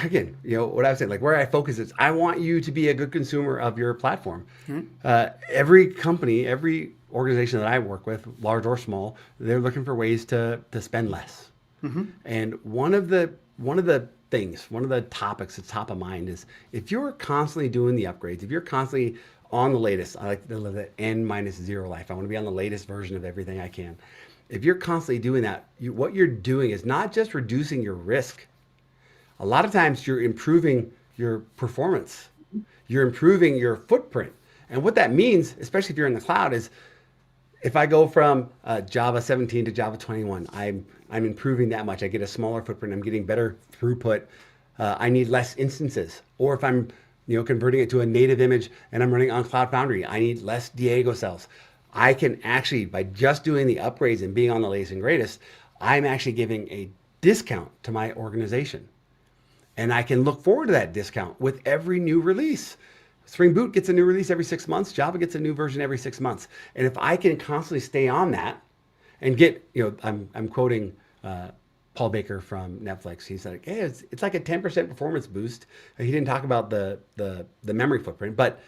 again, what I was saying, like where I focus is, I want you to be a good consumer of your platform. Mm-hmm. Every company, every organization that I work with, large or small, they're looking for ways to spend less. Mm-hmm. And one of the things, one of the topics that's top of mind is, if you're constantly doing the upgrades, if you're constantly on the latest, I like to live the N-0 life. I want to be on the latest version of everything I can. If you're constantly doing that, what you're doing is not just reducing your risk. A lot of times you're improving your performance. You're improving your footprint. And what that means, especially if you're in the cloud, is if I go from Java 17 to Java 21, I'm improving that much. I get a smaller footprint. I'm getting better throughput. I need less instances. Or if I'm converting it to a native image and I'm running on Cloud Foundry, I need less Diego cells. I can actually, by just doing the upgrades and being on the latest and greatest, I'm actually giving a discount to my organization. And I can look forward to that discount with every new release. Spring Boot gets a new release every 6 months. Java gets a new version every 6 months. And if I can constantly stay on that and get, I'm quoting Paul Baker from Netflix. He's like, hey, it's like a 10% performance boost. He didn't talk about the memory footprint, but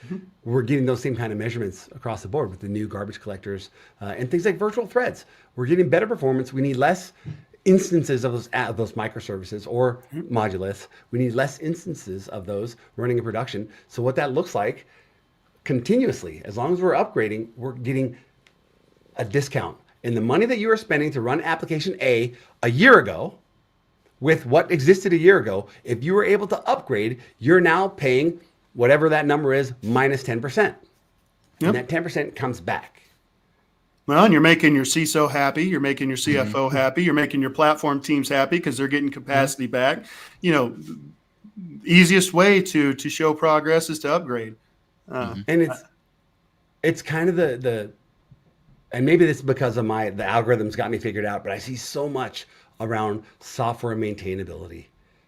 we're getting those same kind of measurements across the board with the new garbage collectors and things like virtual threads. We're getting better performance. We need less instances of those microservices or moduliths. We need less instances of those running in production. So what that looks like continuously, as long as we're upgrading, we're getting a discount. And the money that you are spending to run application A year ago with what existed a year ago, if you were able to upgrade, you're now paying whatever that number is minus 10%. Yep. And that 10% comes back. Well, and you're making your CISO happy. You're making your CFO happy. You're making your platform teams happy because they're getting capacity back. Easiest way to show progress is to upgrade. And it's kind of the and maybe this is because of the algorithms got me figured out, but I see so much around software maintainability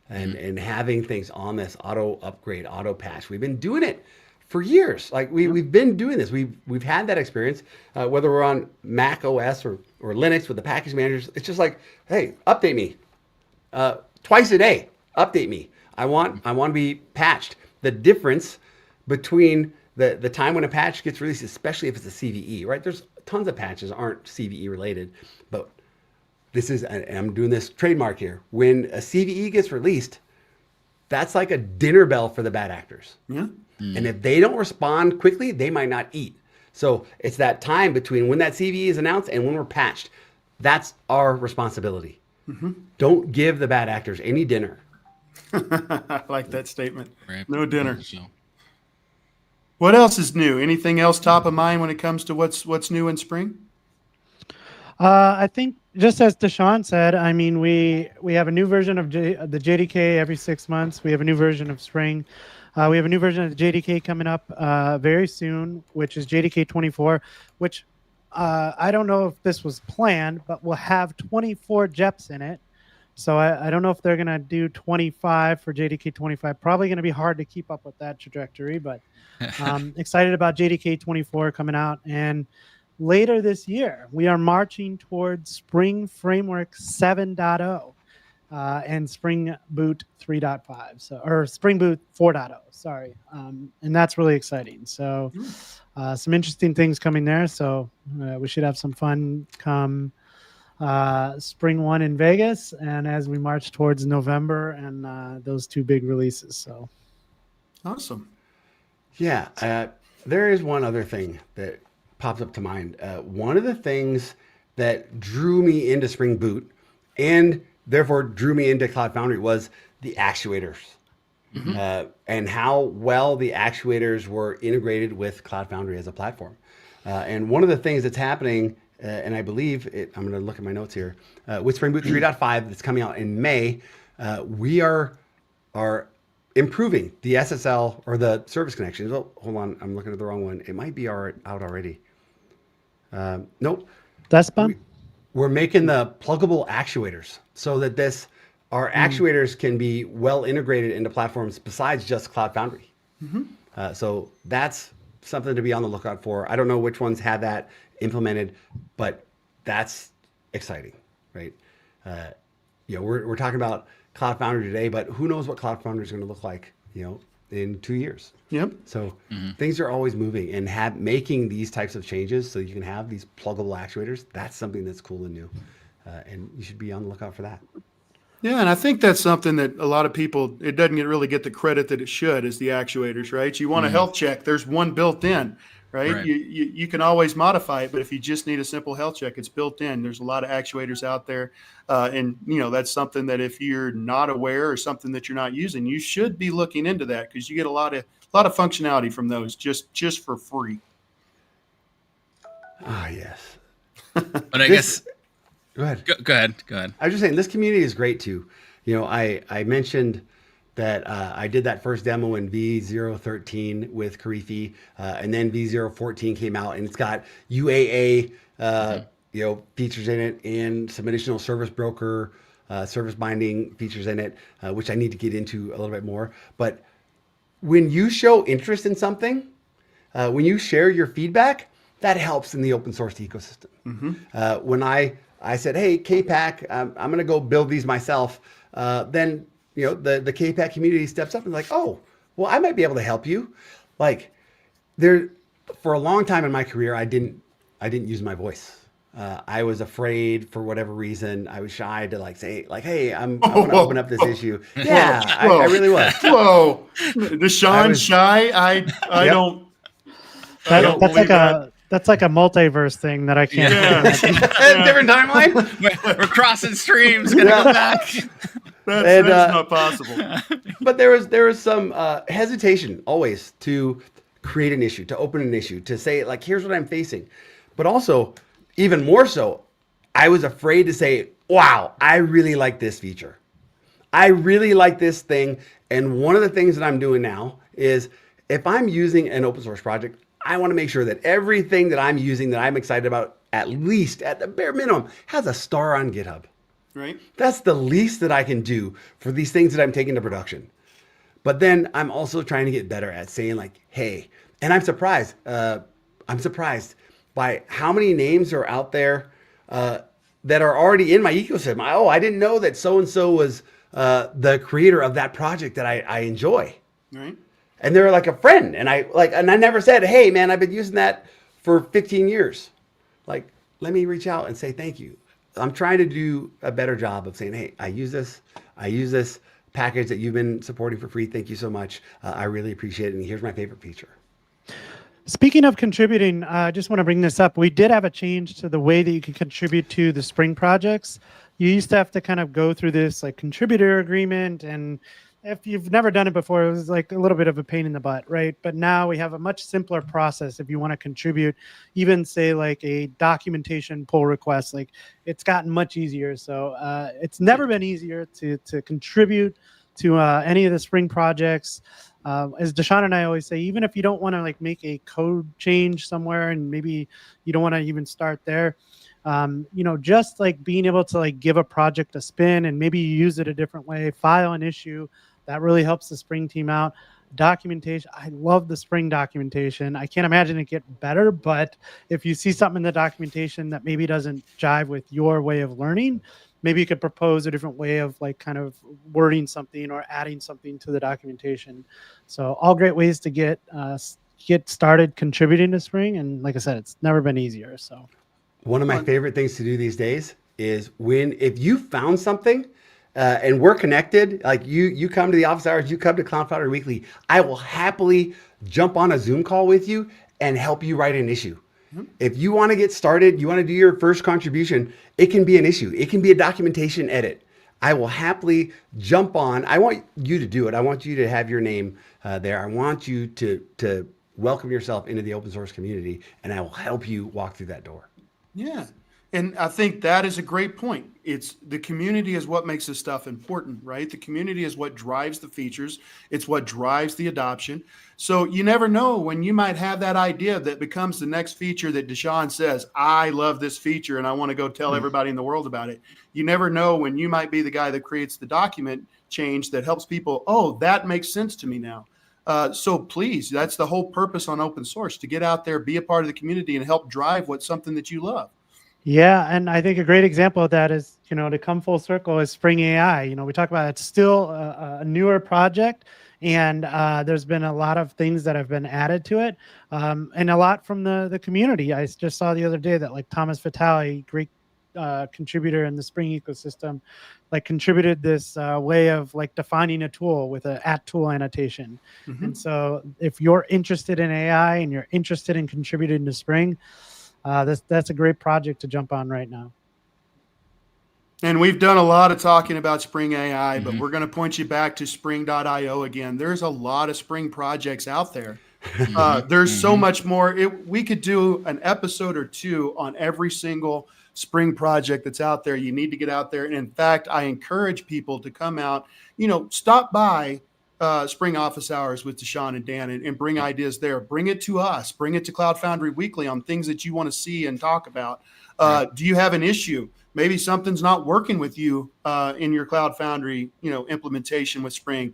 and having things on this auto upgrade, auto patch. We've been doing it for years. Like we've been doing this. We've had that experience, whether we're on Mac OS or Linux with the package managers. It's just like, hey, update me twice a day. Update me. I want to be patched. The difference between the time when a patch gets released, especially if it's a CVE, right? There's tons of patches aren't CVE related, but this is, and I'm doing this trademark here. When a CVE gets released, that's like a dinner bell for the bad actors. Yeah. And if they don't respond quickly, they might not eat. So it's that time between when that CVE is announced and when we're patched. That's our responsibility. Don't give the bad actors any dinner. I like that statement. Right. No dinner. So, What else is new? Anything else top of mind when it comes to what's new in spring? I think just as DaShaun said, I mean, we have a new version of the JDK every 6 months. We have a new version of Spring. We have a new version of the JDK coming up very soon, which is JDK 24, which I don't know if this was planned, but will have 24 JEPs in it. So I don't know if they're going to do 25 for JDK 25. Probably going to be hard to keep up with that trajectory, but excited about JDK 24 coming out. And later this year, we are marching towards Spring Framework 7.0 and Spring Boot 3.5, or Spring Boot 4.0, sorry. And that's really exciting. So some interesting things coming there. So we should have some fun come Spring 1 in Vegas, and as we march towards November and those two big releases. So Awesome. Yeah, there is one other thing that pops up to mind. One of the things that drew me into Spring Boot and therefore drew me into Cloud Foundry was the actuators and how well the actuators were integrated with Cloud Foundry as a platform. And one of the things that's happening, and I believe I'm going to look at my notes here, with Spring Boot 3.5 that's coming out in May, we are improving the SSL or the service connections. Oh, hold on, I'm looking at the wrong one. It might be out already. Nope. that's fun. We're making the pluggable actuators so that our actuators can be well integrated into platforms besides just Cloud Foundry. So that's something to be on the lookout for. I don't know which ones had that implemented, but that's exciting, right? We're talking about Cloud Foundry today, but who knows what Cloud Foundry is going to look like, in 2 years. Yep. So things are always moving, and making these types of changes so you can have these pluggable actuators, that's something that's cool and new. And you should be on the lookout for that. Yeah, and I think that's something that a lot of people, it doesn't really get the credit that it should, is the actuators, right? You want a health check, there's one built in, right? You can always modify it, but if you just need a simple health check, it's built in. There's a lot of actuators out there, and that's something that if you're not aware or something that you're not using, you should be looking into that, because you get a lot of functionality from those just for free. Ah, yes. but I guess Go ahead. go ahead. I was just saying, this community is great too. I mentioned that I did that first demo in V013 with Karifi, and then V014 came out, and it's got UAA, features in it, and some additional service broker, service binding features in it, which I need to get into a little bit more. But when you show interest in something, when you share your feedback, that helps in the open source ecosystem. When I said, hey, KPAC, I'm going to go build these myself. Then, the KPAC community steps up and like, oh, well, I might be able to help you. Like for a long time in my career, I didn't use my voice. I was afraid for whatever reason. I was shy to say, hey, I want to open up this issue. Yeah, I really was. Whoa, DaShaun shy. I don't. That's like a multiverse thing that I can't. Different timeline. We're crossing streams. Gonna go back. That's not possible. But there was some hesitation always to create an issue, to open an issue, to say here's what I'm facing. But also, even more so, I was afraid to say, wow, I really like this feature. I really like this thing. And one of the things that I'm doing now is if I'm using an open source project, I want to make sure that everything that I'm using that I'm excited about, at least at the bare minimum, has a star on GitHub. Right. That's the least that I can do for these things that I'm taking to production. But then I'm also trying to get better at saying like, hey, and I'm surprised. I'm surprised by how many names are out there that are already in my ecosystem. I didn't know that so-and-so was the creator of that project that I enjoy. Right. And they're like a friend. And I never said, hey man, I've been using that for 15 years. Like, let me reach out and say thank you. I'm trying to do a better job of saying, hey, I use this package that you've been supporting for free. Thank you so much. I really appreciate it. And here's my favorite feature. Speaking of contributing, I just want to bring this up. We did have a change to the way that you can contribute to the Spring projects. You used to have to kind of go through this like contributor agreement, and if you've never done it before, it was like a little bit of a pain in the butt, right? But now we have a much simpler process if you want to contribute, even say like a documentation pull request. Like, it's gotten much easier. So it's never been easier to contribute to any of the Spring projects. As DaShaun and I always say, even if you don't want to like make a code change somewhere and maybe you don't want to even start there, just like being able to like give a project a spin and maybe you use it a different way, file an issue, that really helps the Spring team out. Documentation, I love the Spring documentation. I can't imagine it get better, but if you see something in the documentation that maybe doesn't jive with your way of learning, maybe you could propose a different way of like kind of wording something or adding something to the documentation. So all great ways to get started contributing to Spring. And like I said, it's never been easier. So one of my favorite things to do these days is if you found something and we're connected, like you come to the office hours, you come to Cloud Foundry Weekly, I will happily jump on a Zoom call with you and help you write an issue. If you want to get started, you want to do your first contribution, it can be an issue. It can be a documentation edit. I will happily jump on. I want you to do it. I want you to have your name there. I want you to welcome yourself into the open source community, and I will help you walk through that door. Yeah. And I think that is a great point. It's the community is what makes this stuff important, right? The community is what drives the features. It's what drives the adoption. So you never know when you might have that idea that becomes the next feature that DaShaun says, I love this feature and I want to go tell everybody in the world about it. You never know when you might be the guy that creates the document change that helps people, oh, that makes sense to me now. So please, that's the whole purpose on open source, to get out there, be a part of the community and help drive what's something that you love. yeah, and I think a great example of that is, to come full circle is Spring AI. We talk about it's still a newer project, and there's been a lot of things that have been added to it, and a lot from the community. I just saw the other day that like Thomas Vitale, great contributor in the Spring ecosystem, like contributed this way of like defining a tool with a @tool annotation. Mm-hmm. And so if you're interested in AI and you're interested in contributing to Spring, that's a great project to jump on right now. And we've done a lot of talking about Spring AI, but we're going to point you back to spring.io again. There's a lot of Spring projects out there. There's so much more. We could do an episode or two on every single Spring project that's out there. You need to get out there. And in fact, I encourage people to come out, stop by Spring office hours with DaShaun and Dan and bring ideas there. Bring it to us. Bring it to Cloud Foundry Weekly on things that you want to see and talk about. Do you have an issue? Maybe something's not working with you in your Cloud Foundry, implementation with Spring.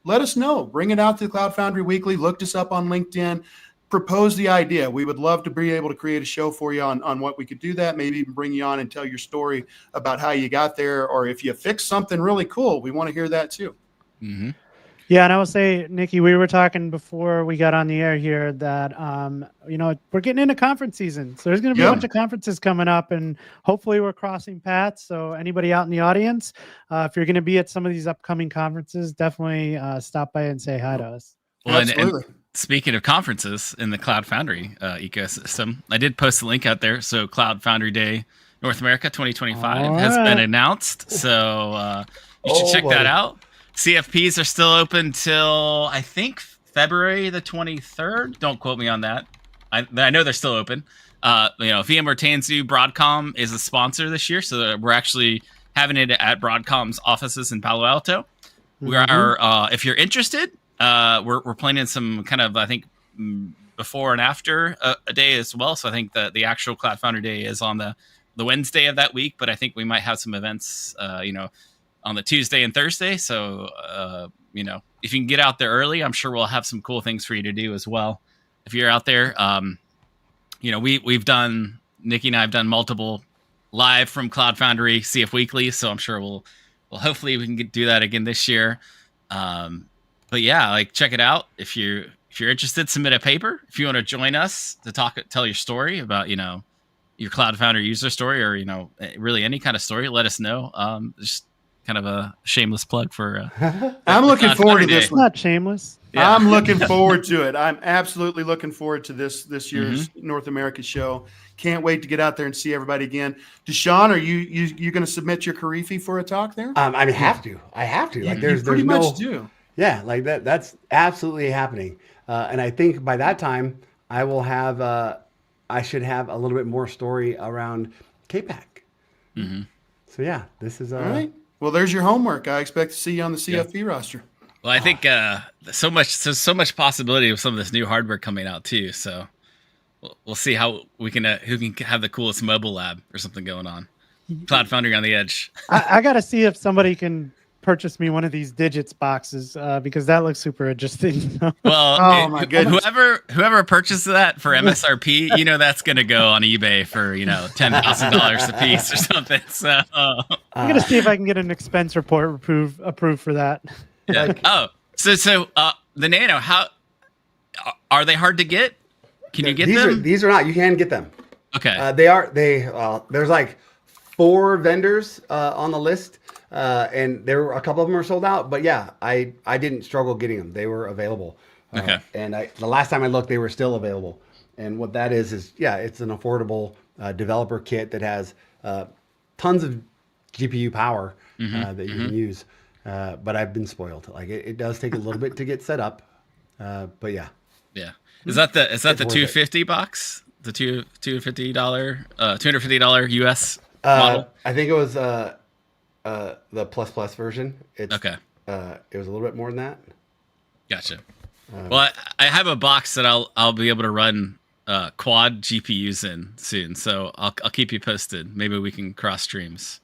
Let us know. Bring it out to Cloud Foundry Weekly. Look us up on LinkedIn. Propose the idea. We would love to be able to create a show for you on what we could do that. Maybe even bring you on and tell your story about how you got there, or if you fixed something really cool, we want to hear that too. Mm-hmm. Yeah, and I will say, Nikki, we were talking before we got on the air here that, we're getting into conference season. So there's going to be a bunch of conferences coming up, and hopefully we're crossing paths. So anybody out in the audience, if you're going to be at some of these upcoming conferences, definitely stop by and say hi to us. Well, and speaking of conferences in the Cloud Foundry ecosystem, I did post a link out there. So Cloud Foundry Day North America 2025 has been announced. So you should check that out. CFPs are still open till, I think, February the 23rd. Don't quote me on that. I know they're still open. VMware Tanzu Broadcom is a sponsor this year, so we're actually having it at Broadcom's offices in Palo Alto. Mm-hmm. We are, if you're interested, we're planning some kind of, I think, before and after a day as well. So I think the actual Cloud Foundry Day is on the Wednesday of that week, but I think we might have some events, on the Tuesday and Thursday. So if you can get out there early, I'm sure we'll have some cool things for you to do as well. If you're out there, we've done, Nikki and I have done multiple live from Cloud Foundry CF Weekly, so I'm sure we'll hopefully we can do that again this year. But yeah, like check it out. If you're interested, submit a paper. If you want to join us to tell your story about your Cloud Foundry user story, or really any kind of story, let us know. Just kind of a shameless plug for. I'm looking Cloud forward to Foundry this It's one. not shameless. Yeah. I'm looking forward to it. I'm absolutely looking forward to this year's North America show. Can't wait to get out there and see everybody again. DaShaun, are you going to submit your Karifi for a talk there? I have to. Like You pretty no, much do. yeah, like that's absolutely happening. And I think by that time I will have, I should have a little bit more story around K-Pack. Mm-hmm. So yeah, this is All right. Well, there's your homework. I expect to see you on the CFP roster. Well, I think so much possibility of some of this new hardware coming out too. So we'll see how we can who can have the coolest mobile lab or something going on. Cloud Foundry on the edge. I got to see if somebody can purchase me one of these digits boxes because that looks super interesting. Well, Oh, my goodness. whoever purchases that for MSRP, that's going to go on eBay for $10,000 a piece or something. So I'm gonna see if I can get an expense report approved for that. yeah. So the Nano, how are they hard to get? Can you get them? These are not. You can get them. Okay. There's like 4 vendors on the list, and there were a couple of them are sold out. But yeah, I didn't struggle getting them; they were available. Okay. And the last time I looked, they were still available. And what that is it's an affordable developer kit that has tons of GPU power that you can use. But I've been spoiled. Like it does take a little bit to get set up. But yeah. Yeah. Is that the worth 250 box? The $250 US model? I think it was the plus version. Okay. It was a little bit more than that. Gotcha. Well, I have a box that I'll be able to run quad GPUs in soon, so I'll keep you posted. Maybe we can cross streams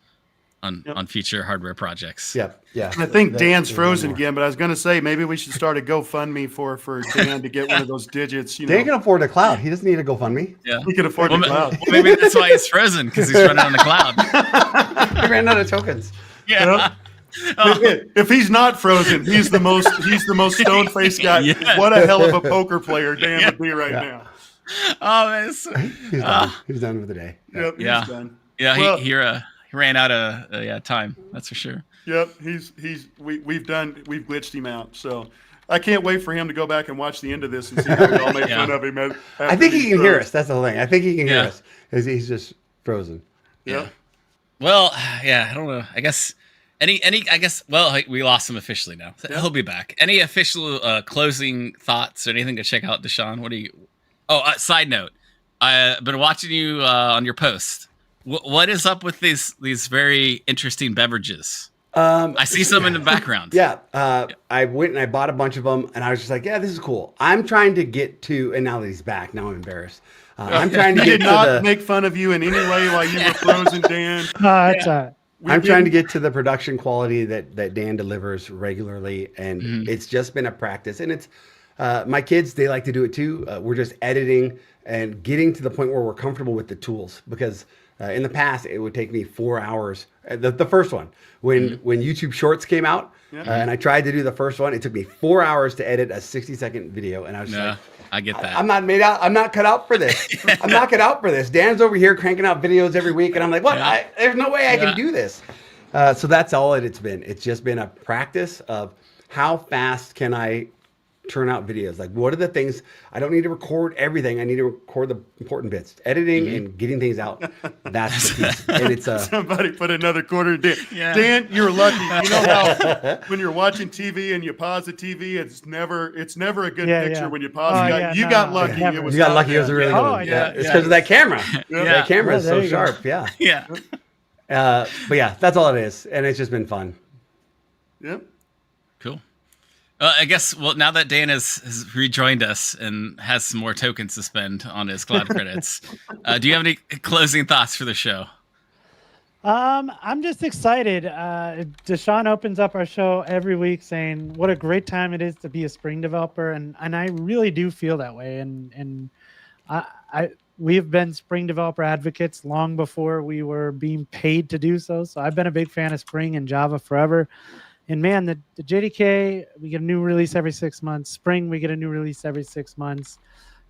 on future hardware projects. Yeah. I think Dan's frozen again, but I was going to say maybe we should start a GoFundMe for Dan to get one of those digits. Dan can afford the cloud. He doesn't need a GoFundMe. Yeah, he can afford the cloud. Well, maybe that's why he's frozen, because he's running on the cloud. He ran out of tokens. Yeah. If he's not frozen, he's the most stone faced guy. Yeah. What a hell of a poker player Dan would be right now. Oh man, He's done. He's done with the day. Yep, he's Yeah. done. yeah. Well- He ran out of time. That's for sure. Yep, we've glitched him out. So I can't wait for him to go back and watch the end of this and see how we all make Yeah. fun of him. I think he can hear us. That's the whole thing. I think he can hear Yeah. us. He's just frozen. Yep. Well, yeah, I don't know. I guess we lost him officially now. He'll be back. Any official closing thoughts or anything to check out, DaShaun? What do you? Oh, side note. I've been watching you on your post. What is up with these very interesting beverages? I see some in the background. Yeah. I went and I bought a bunch of them, and I was just like, yeah, this is cool. I'm trying to get to, and now that he's back, now I'm embarrassed. I'm trying to We get did to not make fun of you in any way while you were frozen, Dan. It's I'm trying to get to the production quality that Dan delivers regularly, and it's just been a practice. And it's my kids, they like to do it too. We're just editing and getting to the point where we're comfortable with the tools, because in the past it would take me 4 hours. The first one, when YouTube Shorts came out, and I tried to do the first one, it took me 4 hours to edit a 60-second video, and I was just like, I get that. I'm not cut out for this. I'm not cut out for this. Dan's over here cranking out videos every week, and I'm like, what? Yeah. There's no way I can do this. So that's all it's been. It's just been a practice of how fast can I turn out videos. Like, what are the things? I don't need to record everything. I need to record the important bits. Editing and getting things out. That's the piece. And it's Somebody put another quarter in Dan. Yeah. Dan, you're lucky. You know how when you're watching TV and you pause the TV, it's never a good picture when you pause. You got lucky. Yeah. It was you got not lucky. It was a bad. really good Oh, one. yeah. It's because of that camera. Yeah. That camera is there so you go. sharp. Yeah. Yeah. But yeah, that's all it is, and it's just been fun. Yep. Cool. I guess, now that Dan has rejoined us and has some more tokens to spend on his cloud credits, do you have any closing thoughts for the show? I'm just excited. DaShaun opens up our show every week saying what a great time it is to be a Spring developer, and I really do feel that way. And we've been Spring developer advocates long before we were being paid to do so. So I've been a big fan of Spring and Java forever. And man, the JDK, we get a new release every 6 months. Spring, we get a new release every 6 months.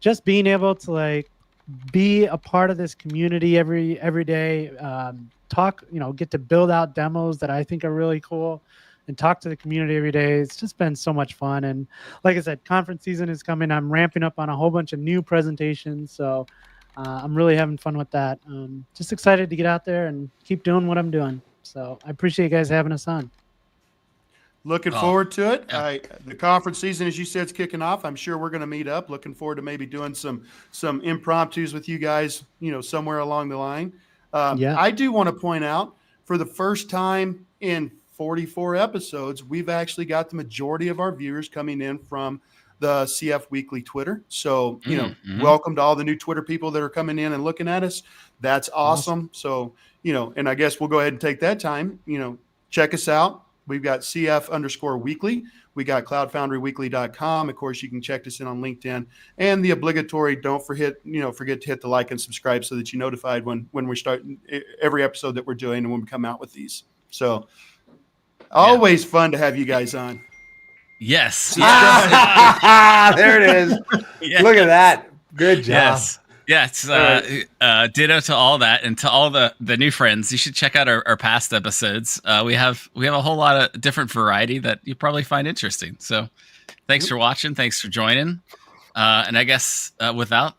Just being able to like be a part of this community every day, talk, get to build out demos that I think are really cool and talk to the community every day. It's just been so much fun. And like I said, conference season is coming. I'm ramping up on a whole bunch of new presentations. So I'm really having fun with that. Just excited to get out there and keep doing what I'm doing. So I appreciate you guys having us on. Looking forward to it. Yeah. The conference season, as you said, is kicking off. I'm sure we're going to meet up. Looking forward to maybe doing some impromptus with you guys, somewhere along the line. I do want to point out, for the first time in 44 episodes, we've actually got the majority of our viewers coming in from the CF Weekly Twitter. So, welcome to all the new Twitter people that are coming in and looking at us. That's awesome. So, and I guess we'll go ahead and take that time, check us out. We've got CF_weekly. We got cloudfoundryweekly.com. Of course, you can check us in on LinkedIn, and the obligatory, don't forget to hit the like and subscribe so that you're notified when we start every episode that we're doing and when we come out with these. So always fun to have you guys on. Yes. There it is. Yeah. Look at that. Good job. Yes. Ditto to all that, and to all the new friends. You should check out our past episodes. We have a whole lot of different variety that you probably find interesting. So thanks for watching. Thanks for joining. And I guess without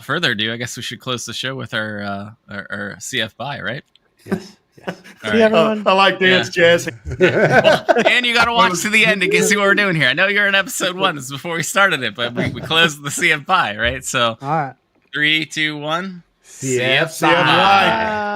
further ado, I guess we should close the show with our CF bye, right? Yes. See everyone. I like dance, Jazz. Well, and you got to watch to the end to get see what we're doing here. I know you're in episode 1. This is before we started it, but we closed the CF pie, right? So, All right. 3, 2, 1. CF CF bye.